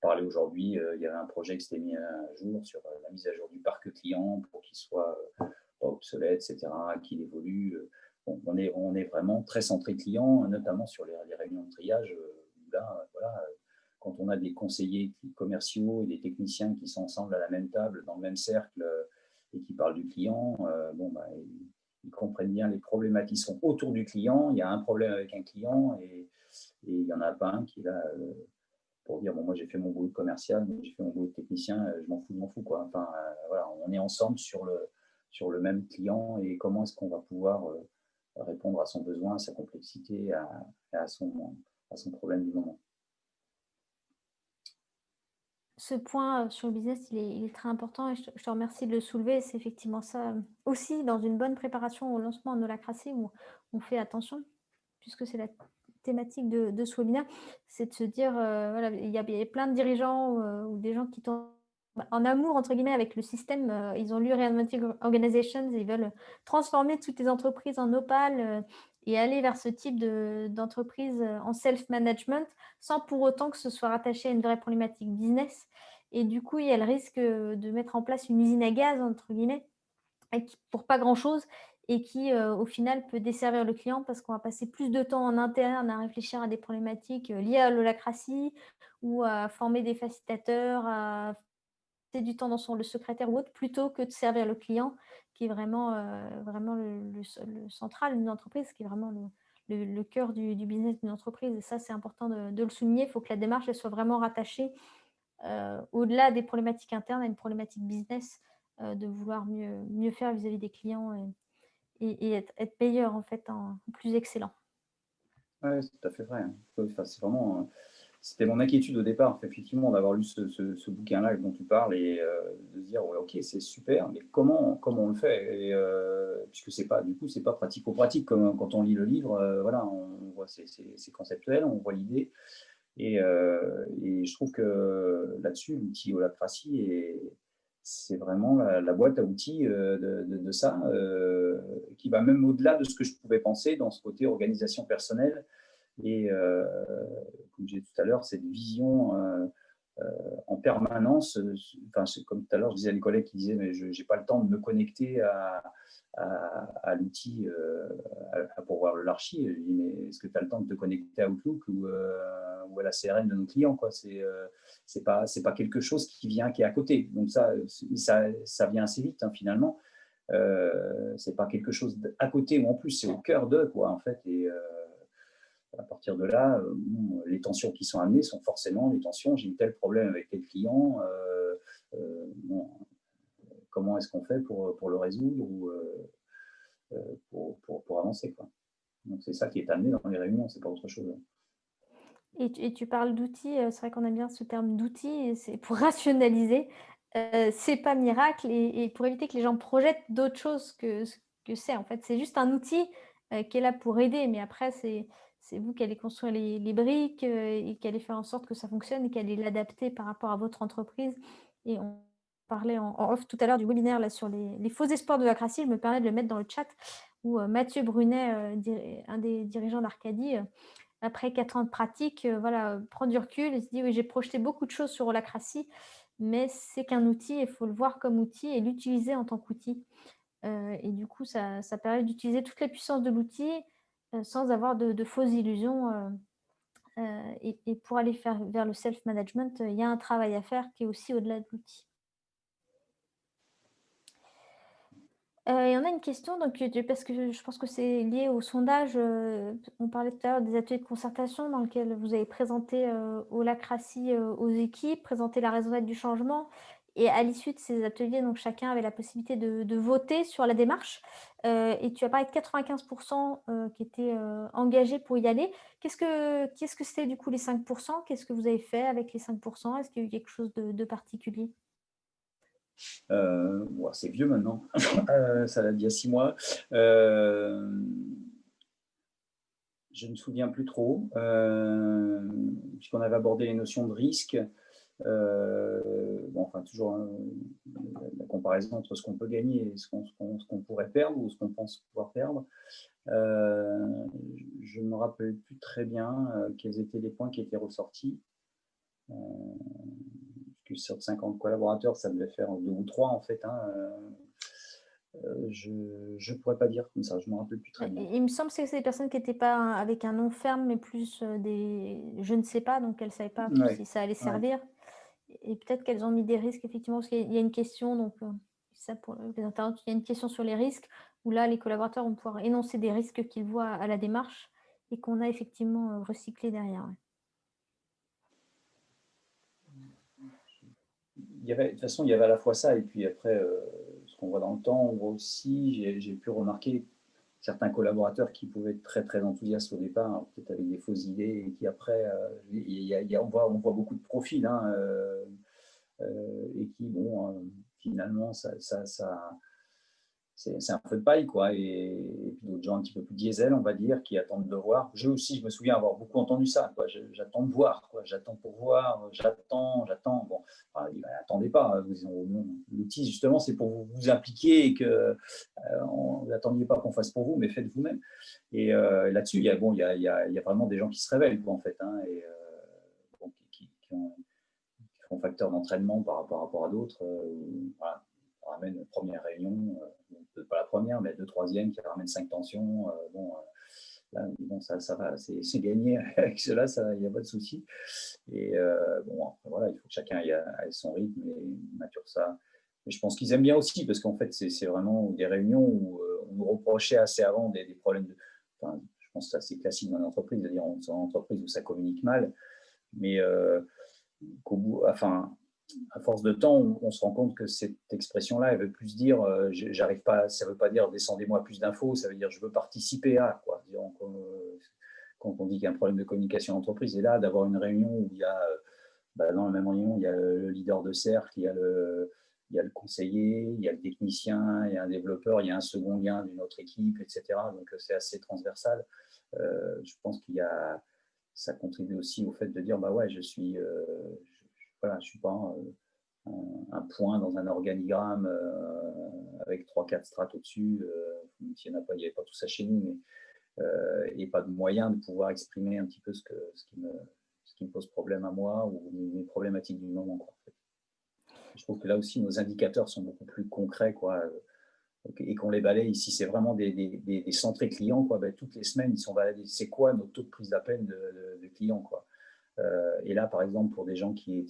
parler aujourd'hui, il y avait un projet qui s'était mis à jour sur la mise à jour du parc client pour qu'il soit pas obsolète, etc., qu'il évolue. On est vraiment très centré client, notamment sur les réunions de triage. Là, voilà, quand on a des conseillers commerciaux et des techniciens qui sont ensemble à la même table, dans le même cercle, et qui parlent du client, ils comprennent bien les problématiques qui sont autour du client. Il y a un problème avec un client et il n'y en a pas un qui est là pour dire moi j'ai fait mon boulot de commercial, j'ai fait mon boulot de technicien, je m'en fous quoi. Enfin, voilà, on est ensemble sur le même client et comment est-ce qu'on va pouvoir répondre à son besoin, à sa complexité, à son problème du moment. Ce point sur le business, il est très important et je te remercie de le soulever. C'est effectivement ça aussi dans une bonne préparation au lancement en holacratie où on fait attention, puisque c'est la thématique de ce webinaire, c'est de se dire, voilà, il y a plein de dirigeants, ou des gens qui tombent en amour entre guillemets avec le système. Ils ont lu Reinventing Organizations et ils veulent transformer toutes les entreprises en Opal, et aller vers ce type d'entreprise en self-management, sans pour autant que ce soit rattaché à une vraie problématique business. Et du coup, il y a le risque de mettre en place une usine à gaz, entre guillemets, et pour pas grand-chose, et qui, au final, peut desservir le client parce qu'on va passer plus de temps en interne à réfléchir à des problématiques liées à l'holacratie, ou à former des facilitateurs, à passer du temps dans le secrétaire ou autre, plutôt que de servir le client, qui est vraiment, vraiment le central d'une entreprise, qui est vraiment le cœur du business d'une entreprise. Et ça, c'est important de le souligner. Il faut que la démarche elle soit vraiment rattachée, au-delà des problématiques internes, à une problématique business, de vouloir mieux faire vis-à-vis des clients, et être meilleur en fait, plus excellent. Ouais, c'est tout à fait vrai, hein. Enfin, c'est vraiment, c'était mon inquiétude au départ, effectivement, d'avoir lu ce bouquin-là dont tu parles et de se dire: «Ouais, OK, c'est super, mais comment on le fait?» Et puisque c'est pas du coup, c'est pas pratico-pratique comme quand on lit le livre, voilà, on voit c'est conceptuel, on voit l'idée et je trouve que là-dessus, l'outil Holacracy c'est vraiment la boîte à outils, de ça, qui va même au-delà de ce que je pouvais penser dans ce côté organisation personnelle et comme je disais tout à l'heure, cette vision, en permanence, enfin, c'est comme tout à l'heure, je disais à des collègues qui disaient: «Mais je n'ai pas le temps de me connecter à l'outil, pour voir l'archi». Je dis: «Mais est-ce que tu as le temps de te connecter à Outlook ou à la CRM de nos clients, quoi?» C'est pas quelque chose qui est à côté. Donc ça vient assez vite, hein, finalement. C'est pas quelque chose à côté ou en plus, c'est au cœur de, quoi, en fait. Et à partir de là, bon, les tensions qui sont amenées sont forcément les tensions. J'ai eu tel problème avec tel client, bon, comment est-ce qu'on fait pour le résoudre ou pour avancer, quoi. Donc c'est ça qui est amené dans les réunions, c'est pas autre chose. Et tu parles d'outils, c'est vrai qu'on aime bien ce terme d'outils, et c'est pour rationaliser, c'est pas miracle, et pour éviter que les gens projettent d'autres choses que ce que c'est. En fait, c'est juste un outil, qui est là pour aider, mais après c'est vous qui allez construire les briques, et qui allez faire en sorte que ça fonctionne, et qui allez l'adapter par rapport à votre entreprise. Et on parlait en off tout à l'heure du webinaire là sur les faux espoirs de la Crassi. Je me permets de le mettre dans le chat, où, Mathieu Brunet, un des dirigeants d'Arcadie, après 4 ans de pratique, voilà, prend du recul et se dit: «Oui, j'ai projeté beaucoup de choses sur Holacracy, mais c'est qu'un outil, il faut le voir comme outil et l'utiliser en tant qu'outil». Et du coup, ça permet d'utiliser toute la puissance de l'outil, sans avoir de fausses illusions, et pour aller vers le self-management, il y a un travail à faire qui est aussi au-delà de l'outil. Et on a une question donc, parce que je pense que c'est lié au sondage, on parlait tout à l'heure des ateliers de concertation dans lesquels vous avez présenté, Holacracy, aux équipes, présenté la raison d'être du changement, et à l'issue de ces ateliers, donc chacun avait la possibilité de voter sur la démarche, et tu as parlé de 95 qui étaient, engagés pour y aller. Qu'est-ce que c'était du coup les 5? Qu'est-ce que vous avez fait avec les 5? Est-ce qu'il y a eu quelque chose de particulier? Ouah, c'est vieux maintenant, ça date d'il y a 6 mois. Hem, je ne me souviens plus trop, puisqu'on avait abordé les notions de risque. Bon, enfin, toujours, la comparaison entre ce qu'on peut gagner et ce qu'on pourrait perdre ou ce qu'on pense pouvoir perdre. Heu, je ne me rappelle plus très bien, quels étaient les points qui étaient ressortis. Heu, que sur 50 collaborateurs, ça devait faire 2 ou 3 en fait, hein, je ne pourrais pas dire comme ça, je ne me rappelle plus très bien. Il me semble que c'est des personnes qui étaient pas avec un nom ferme, mais plus, des «je ne sais pas», donc elles ne savaient pas Ouais, si ça allait ouais. servir, et peut-être qu'elles ont mis des risques effectivement, parce qu'il y a une question donc, ça pour les internautes, il y a une question sur les risques, où là, les collaborateurs vont pouvoir énoncer des risques qu'ils voient à la démarche, et qu'on a effectivement, recyclé derrière, ouais. De toute façon, il y avait à la fois ça et puis après, ce qu'on voit dans le temps, on voit aussi, j'ai pu remarquer certains collaborateurs qui pouvaient être très, très enthousiastes au départ, hein, peut-être avec des fausses idées et qui après, on voit beaucoup de profils, hein, et qui, bon, finalement, ça c'est un feu de paille, quoi. Et puis d'autres gens un petit peu plus diesel, on va dire, qui attendent de voir. Je aussi, je me souviens avoir beaucoup entendu ça, quoi. J'attends de voir, quoi. J'attends pour voir, j'attends. Bon, enfin, attendez pas. L'outil, justement, c'est pour vous impliquer et que n'attendiez pas qu'on fasse pour vous, mais faites vous-même. Et là-dessus, il y a vraiment des gens qui se révèlent, quoi, en fait, hein, et bon, qui font facteur d'entraînement par rapport à d'autres. Voilà. On ramène une première réunion, pas la première, mais la troisième, qui ramène 5 tensions. Bon, là, bon, ça va, c'est gagné avec cela, il n'y a pas de souci. Et bon, après, voilà, il faut que chacun ait son rythme et mature ça. Mais je pense qu'ils aiment bien aussi, parce qu'en fait, c'est vraiment des réunions où on nous reprochait assez avant des problèmes de. Enfin, je pense que c'est assez classique dans l'entreprise, c'est-à-dire dans une entreprise où ça communique mal, mais qu'au bout, enfin, à force de temps, on se rend compte que cette expression-là, elle veut plus dire j'arrive pas, ça veut pas dire descendez-moi plus d'infos, ça veut dire je veux participer à, quoi. Donc, quand on dit qu'il y a un problème de communication d'entreprise, et là, d'avoir une réunion où il y a, dans la même réunion, il y a le leader de cercle, il y a le conseiller, il y a le technicien, il y a un développeur, il y a un second lien d'une autre équipe, etc. Donc, c'est assez transversal. Je pense ça contribue aussi au fait de dire bah ouais, voilà, je suis pas un point dans un organigramme avec 3-4 strates au-dessus. S'il n'y avait pas tout ça chez nous, mais, et pas de moyen de pouvoir exprimer un petit peu ce qui me pose problème à moi ou mes problématiques du moment, quoi, en fait. Je trouve que là aussi, nos indicateurs sont beaucoup plus concrets, quoi, et qu'on les balaye. Ici, c'est vraiment des centrés clients, quoi. Ben, toutes les semaines, ils sont balayés. C'est quoi nos taux de prise d'appel de clients, quoi. Et là, par exemple, pour des gens qui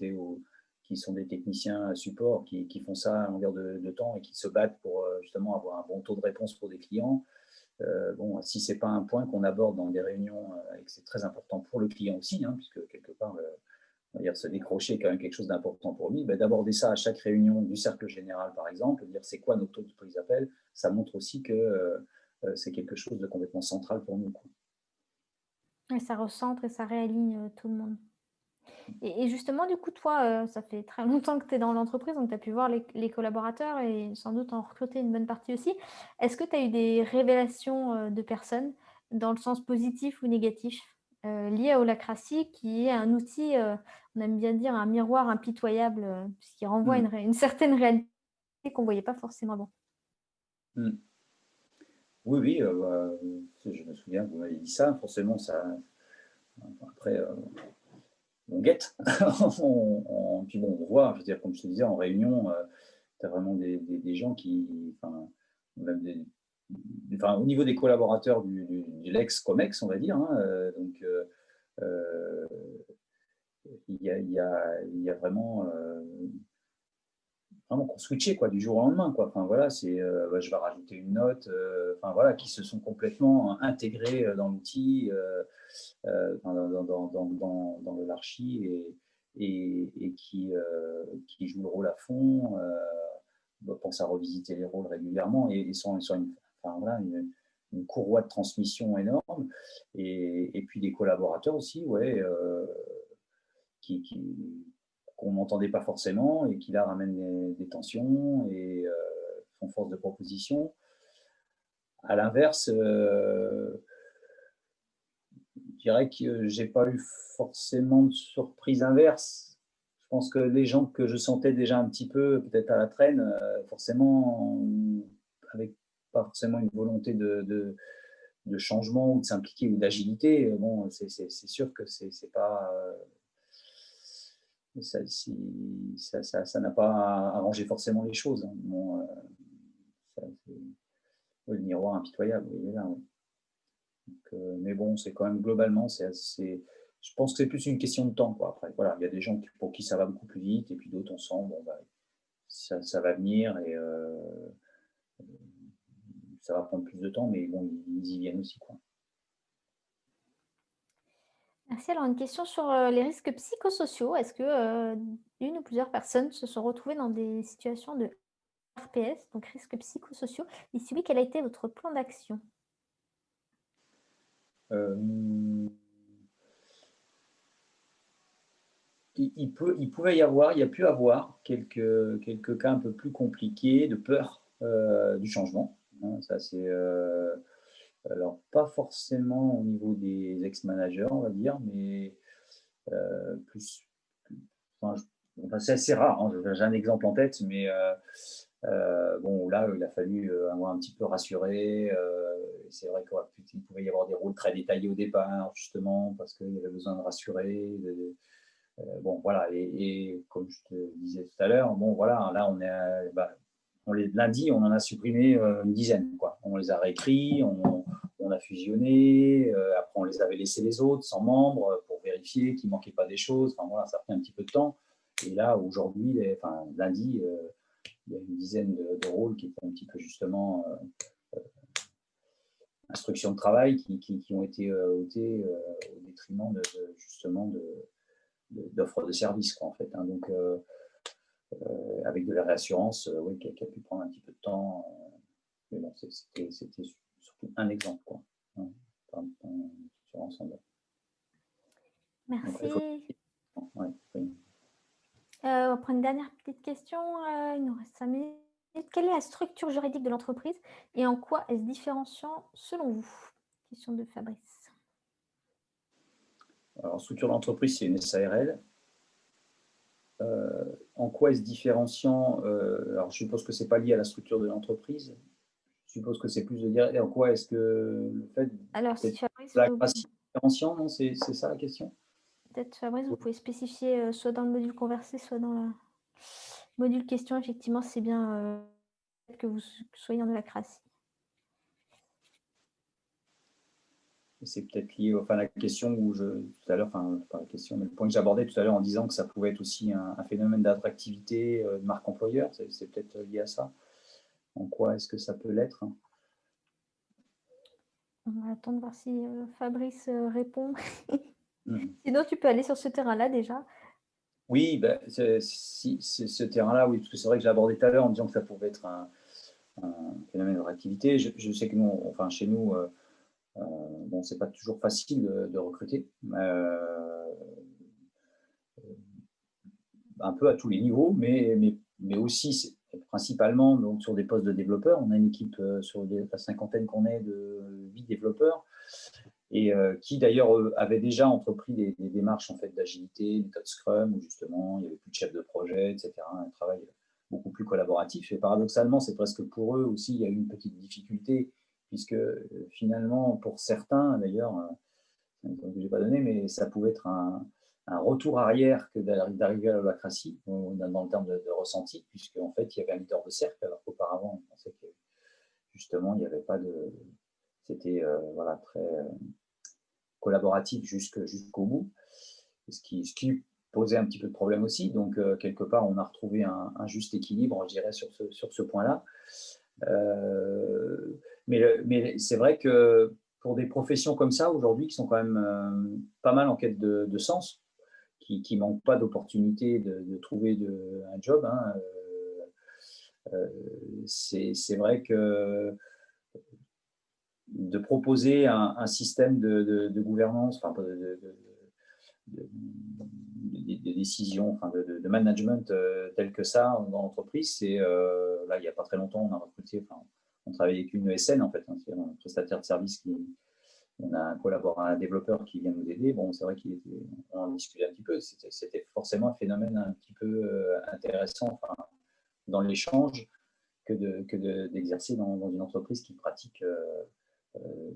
sont des techniciens support, qui font ça à longueur de temps et qui se battent pour justement avoir un bon taux de réponse pour des clients, bon, si ce n'est pas un point qu'on aborde dans des réunions et que c'est très important pour le client aussi, hein, puisque quelque part, on va dire, se décrocher est quand même quelque chose d'important pour lui, ben, d'aborder ça à chaque réunion du cercle général, par exemple, dire c'est quoi notre taux de prise d'appel, ça montre aussi que c'est quelque chose de complètement central pour nous, quoi. Et ça recentre et ça réaligne, tout le monde. Et justement, du coup, toi, ça fait très longtemps que tu es dans l'entreprise, donc tu as pu voir les collaborateurs et sans doute en recruter une bonne partie aussi. Est-ce que tu as eu des révélations, de personnes, dans le sens positif ou négatif, liées à Holacracy, qui est un outil, on aime bien dire un miroir impitoyable, puisqu'il renvoie Mm. une certaine réalité qu'on ne voyait pas forcément avant? Mm. Oui, oui, je me souviens que vous m'avez dit ça, forcément, ça. Après, on guette. Puis bon, on voit, je veux dire, comme je te disais, en réunion, tu as vraiment des gens enfin, même enfin, au niveau des collaborateurs du Lex-Comex, on va dire, hein, donc euh, il y a vraiment qu'on switchait, quoi, du jour au lendemain, quoi. Enfin voilà, bah, je vais rajouter une note, enfin voilà, qui se sont complètement intégrés dans l'outil, dans le l'archi, et qui jouent le rôle à fond, pensent à revisiter les rôles régulièrement et sont sur enfin, voilà, une courroie de transmission énorme. Et puis des collaborateurs aussi, ouais, qu'on n'entendait pas forcément et qui là ramènent des tensions et font force de proposition. À l'inverse, je dirais que j'ai pas eu forcément de surprise inverse. Je pense que les gens que je sentais déjà un petit peu, peut-être à la traîne, forcément, avec pas forcément une volonté de changement ou de s'impliquer ou d'agilité, bon, c'est sûr que c'est pas. Ça n'a pas arrangé forcément les choses, hein. Bon, oui, le miroir impitoyable, il est là. Ouais. Donc, mais bon, c'est quand même globalement, je pense que c'est plus une question de temps, quoi. Après, voilà, il y a des gens pour qui ça va beaucoup plus vite, et puis d'autres, on sent, bon, bah, ça va venir, et ça va prendre plus de temps, mais bon, ils y viennent aussi, quoi. Merci. Alors une question sur, les risques psychosociaux. Est-ce que, une ou plusieurs personnes se sont retrouvées dans des situations de RPS, donc risques psychosociaux? Et si oui, quel a été votre plan d'action? Euh, il pouvait y avoir, il y a pu avoir quelques cas un peu plus compliqués de peur du changement. hein. Ça, c'est, alors pas forcément au niveau des ex-managers, on va dire, mais plus enfin, enfin, c'est assez rare, hein. J'ai un exemple en tête, mais bon, là, il a fallu, avoir un petit peu rassuré, c'est vrai qu'il pouvait y avoir des rôles très détaillés au départ, justement, parce qu'il y avait besoin de rassurer, bon, voilà et comme je te disais tout à l'heure, bon, voilà, là, bah, lundi, on en a supprimé, une dizaine, quoi. On les a réécrits, on a fusionné, après on les avait laissés les autres sans membres, pour vérifier qu'il ne manquait pas des choses. Enfin, voilà, ça a pris un petit peu de temps et là, aujourd'hui, enfin, lundi, il y a une dizaine de rôles qui étaient un petit peu justement instructions de travail qui ont été ôtés au détriment justement d'offres de services, quoi, en fait, hein. Donc, avec de la réassurance, oui, qui a pu prendre un petit peu de temps. Mais bon, c'était surtout un exemple, quoi, hein, sur l'ensemble. Donc, il faut. Merci. Ouais, oui. On va prendre une dernière petite question, il nous reste 5 minutes. Quelle est la structure juridique de l'entreprise et en quoi est-ce différenciant selon vous? Question de Fabrice. Alors, structure d'entreprise, c'est une SARL. En quoi est-ce différenciant? Alors, je suppose que c'est pas lié à la structure de l'entreprise. Je suppose que c'est plus de dire et en quoi est-ce que le fait Alors si d'être Fabrice, la classe différenciant, non, c'est ça la question? peut-être Fabrice, vous pouvez spécifier, soit dans le module conversé, soit dans le module question. Effectivement, c'est bien, que vous soyez en holacratie. C'est peut-être lié, enfin, la question où tout à l'heure, enfin, pas la question, mais le point que j'abordais tout à l'heure en disant que ça pouvait être aussi un phénomène d'attractivité de marque employeur, c'est peut-être lié à ça. En quoi est-ce que ça peut l'être? On va attendre voir si, Fabrice, répond. Mmh. Sinon, tu peux aller sur ce terrain-là déjà. Oui, bah, si, c'est ce terrain-là, oui, parce que c'est vrai que j'ai abordé tout à l'heure en disant que ça pouvait être un phénomène d'attractivité. Je sais que nous, enfin, chez nous, bon, c'est pas toujours facile de recruter. Un peu à tous les niveaux, mais aussi principalement donc, sur des postes de développeurs. On a une équipe sur la cinquantaine qu'on est de 8 développeurs et qui d'ailleurs avaient déjà entrepris des démarches en fait d'agilité, méthode Scrum, où justement il n'y avait plus de chef de projet, etc. Un travail beaucoup plus collaboratif. Et paradoxalement, c'est presque pour eux aussi, il y a eu une petite difficulté, puisque finalement, pour certains, d'ailleurs, que je n'ai pas donné, mais ça pouvait être un retour arrière que d'arriver à l'holacratie, dans le terme de ressenti, puisqu'en fait, il y avait un leader de cercle, alors qu'auparavant, on pensait que justement, il n'y avait pas de. C'était voilà, très collaboratif jusqu'au bout, ce qui posait un petit peu de problème aussi. Donc, quelque part, on a retrouvé un juste équilibre, je dirais, sur ce point-là. Mais c'est vrai que pour des professions comme ça, aujourd'hui, qui sont quand même pas mal en quête de sens, qui ne manquent pas d'opportunités de trouver un job, hein, c'est vrai que de proposer un système de gouvernance, enfin, de, de décision, enfin, de management tel que ça dans l'entreprise, c'est là, il n'y a pas très longtemps, on a recruté, enfin, on travaille avec une ESN en fait, hein, c'est un prestataire de service on a un développeur qui vient nous aider. Bon, c'est vrai qu'on en discutait un petit peu. C'était forcément un phénomène un petit peu intéressant, enfin, dans l'échange d'exercer dans une entreprise qui pratique,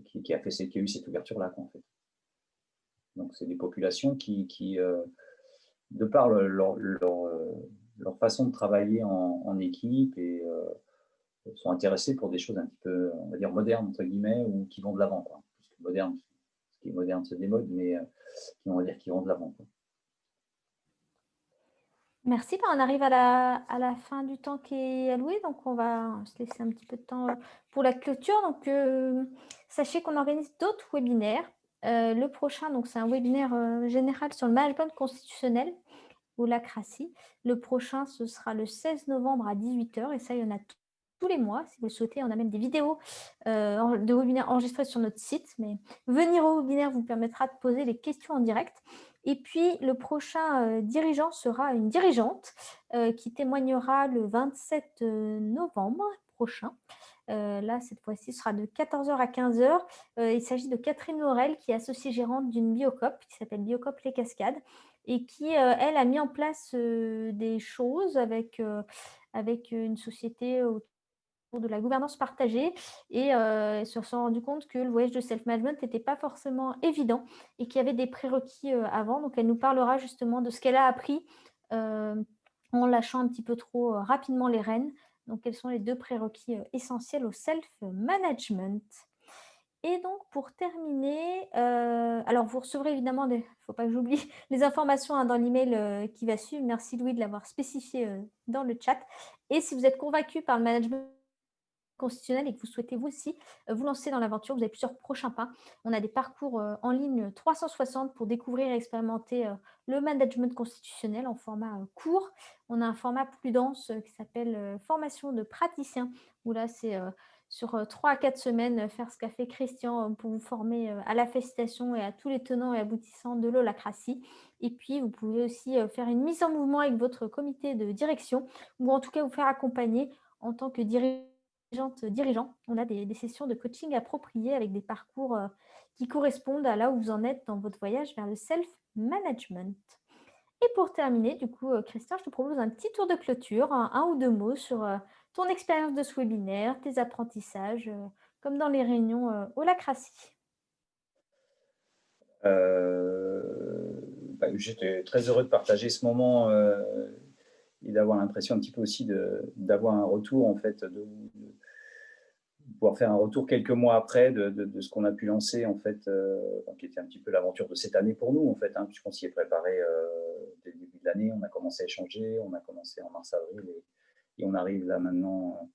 qui a eu cette ouverture-là, en fait. Donc, c'est des populations qui de par leur façon de travailler en équipe et sont intéressés pour des choses un petit peu, on va dire, modernes, entre guillemets, ou qui vont de l'avant, quoi. Parce que moderne, ce qui est moderne se démode, mais on va dire qui vont de l'avant, quoi. Merci, on arrive à la fin du temps qui est alloué, donc on va se laisser un petit peu de temps, pour la clôture. Donc, sachez qu'on organise d'autres webinaires. Le prochain, donc c'est un webinaire, général sur le management constitutionnel ou l'acratie. Le prochain, ce sera le 16 novembre à 18h et ça, il y en a tous les mois. Si vous le souhaitez, on a même des vidéos, de webinaires enregistrés sur notre site. Mais venir au webinaire vous permettra de poser les questions en direct. Et puis, le prochain dirigeant sera une dirigeante qui témoignera le 27 novembre prochain. Là, cette fois-ci, ce sera de 14 heures à 15 heures. Il s'agit de Catherine Laurel, qui est associée gérante d'une Biocoop, qui s'appelle Biocoop Les Cascades, et qui, elle, a mis en place des choses avec une société autour de la gouvernance partagée et ils se sont rendus compte que le voyage de self-management n'était pas forcément évident et qu'il y avait des prérequis avant. Donc, elle nous parlera justement de ce qu'elle a appris en lâchant un petit peu trop rapidement les rênes. Donc, quels sont les 2 prérequis essentiels au self-management. Et donc, pour terminer, alors vous recevrez évidemment des, il ne faut pas que j'oublie, les informations dans l'email qui va suivre. Merci Louis de l'avoir spécifié dans le chat. Et si vous êtes convaincu par le management constitutionnel et que vous souhaitez vous aussi vous lancer dans l'aventure, vous avez plusieurs prochains pas. On a des parcours en ligne 360 pour découvrir et expérimenter le management constitutionnel en format court. On a un format plus dense qui s'appelle formation de praticien, où là c'est sur 3 à 4 semaines faire ce qu'a fait Christian pour vous former à la félicitation et à tous les tenants et aboutissants de l'holacratie. Et puis vous pouvez aussi faire une mise en mouvement avec votre comité de direction, ou en tout cas vous faire accompagner en tant que dirigeant. On a des sessions de coaching appropriées avec des parcours qui correspondent à là où vous en êtes dans votre voyage vers le self-management. Et pour terminer, du coup, Christian, je te propose un petit tour de clôture, un ou 2 mots sur ton expérience de ce webinaire, tes apprentissages, comme dans les réunions Holacratie. J'étais très heureux de partager ce moment et d'avoir l'impression un petit peu aussi d'avoir un retour, en fait, de pouvoir faire un retour quelques mois après de ce qu'on a pu lancer, en fait, qui était un petit peu l'aventure de cette année pour nous, en fait, puisqu'on s'y est préparé dès le début de l'année. On a commencé à échanger, on a commencé en mars-avril et on arrive là maintenant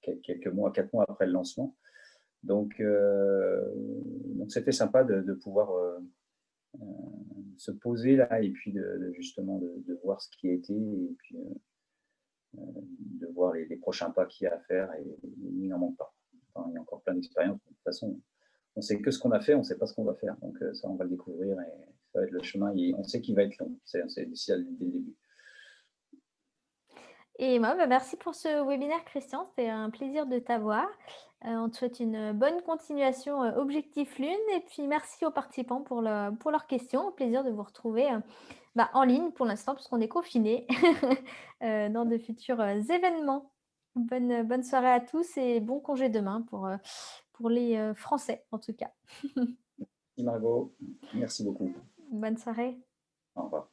quelques mois, 4 mois après le lancement. Donc c'était sympa de pouvoir se poser là et puis justement de voir ce qui a été et puis de voir les prochains pas qu'il y a à faire et il n'en manque pas. Enfin, il y a encore plein d'expériences. De toute façon, on sait que ce qu'on a fait, on ne sait pas ce qu'on va faire. Donc ça, on va le découvrir et ça va être le chemin. Et on sait qu'il va être long. C'est décidé dès le début. Et moi, merci pour ce webinaire, Christian. C'était un plaisir de t'avoir. On te souhaite une bonne continuation Objectif Lune. Et puis, merci aux participants pour leurs questions. Au plaisir de vous retrouver en ligne pour l'instant, puisqu'on est confinés dans de futurs événements. Bonne soirée à tous et bon congé demain pour les Français, en tout cas. Merci Margot. Merci beaucoup. Bonne soirée. Au revoir.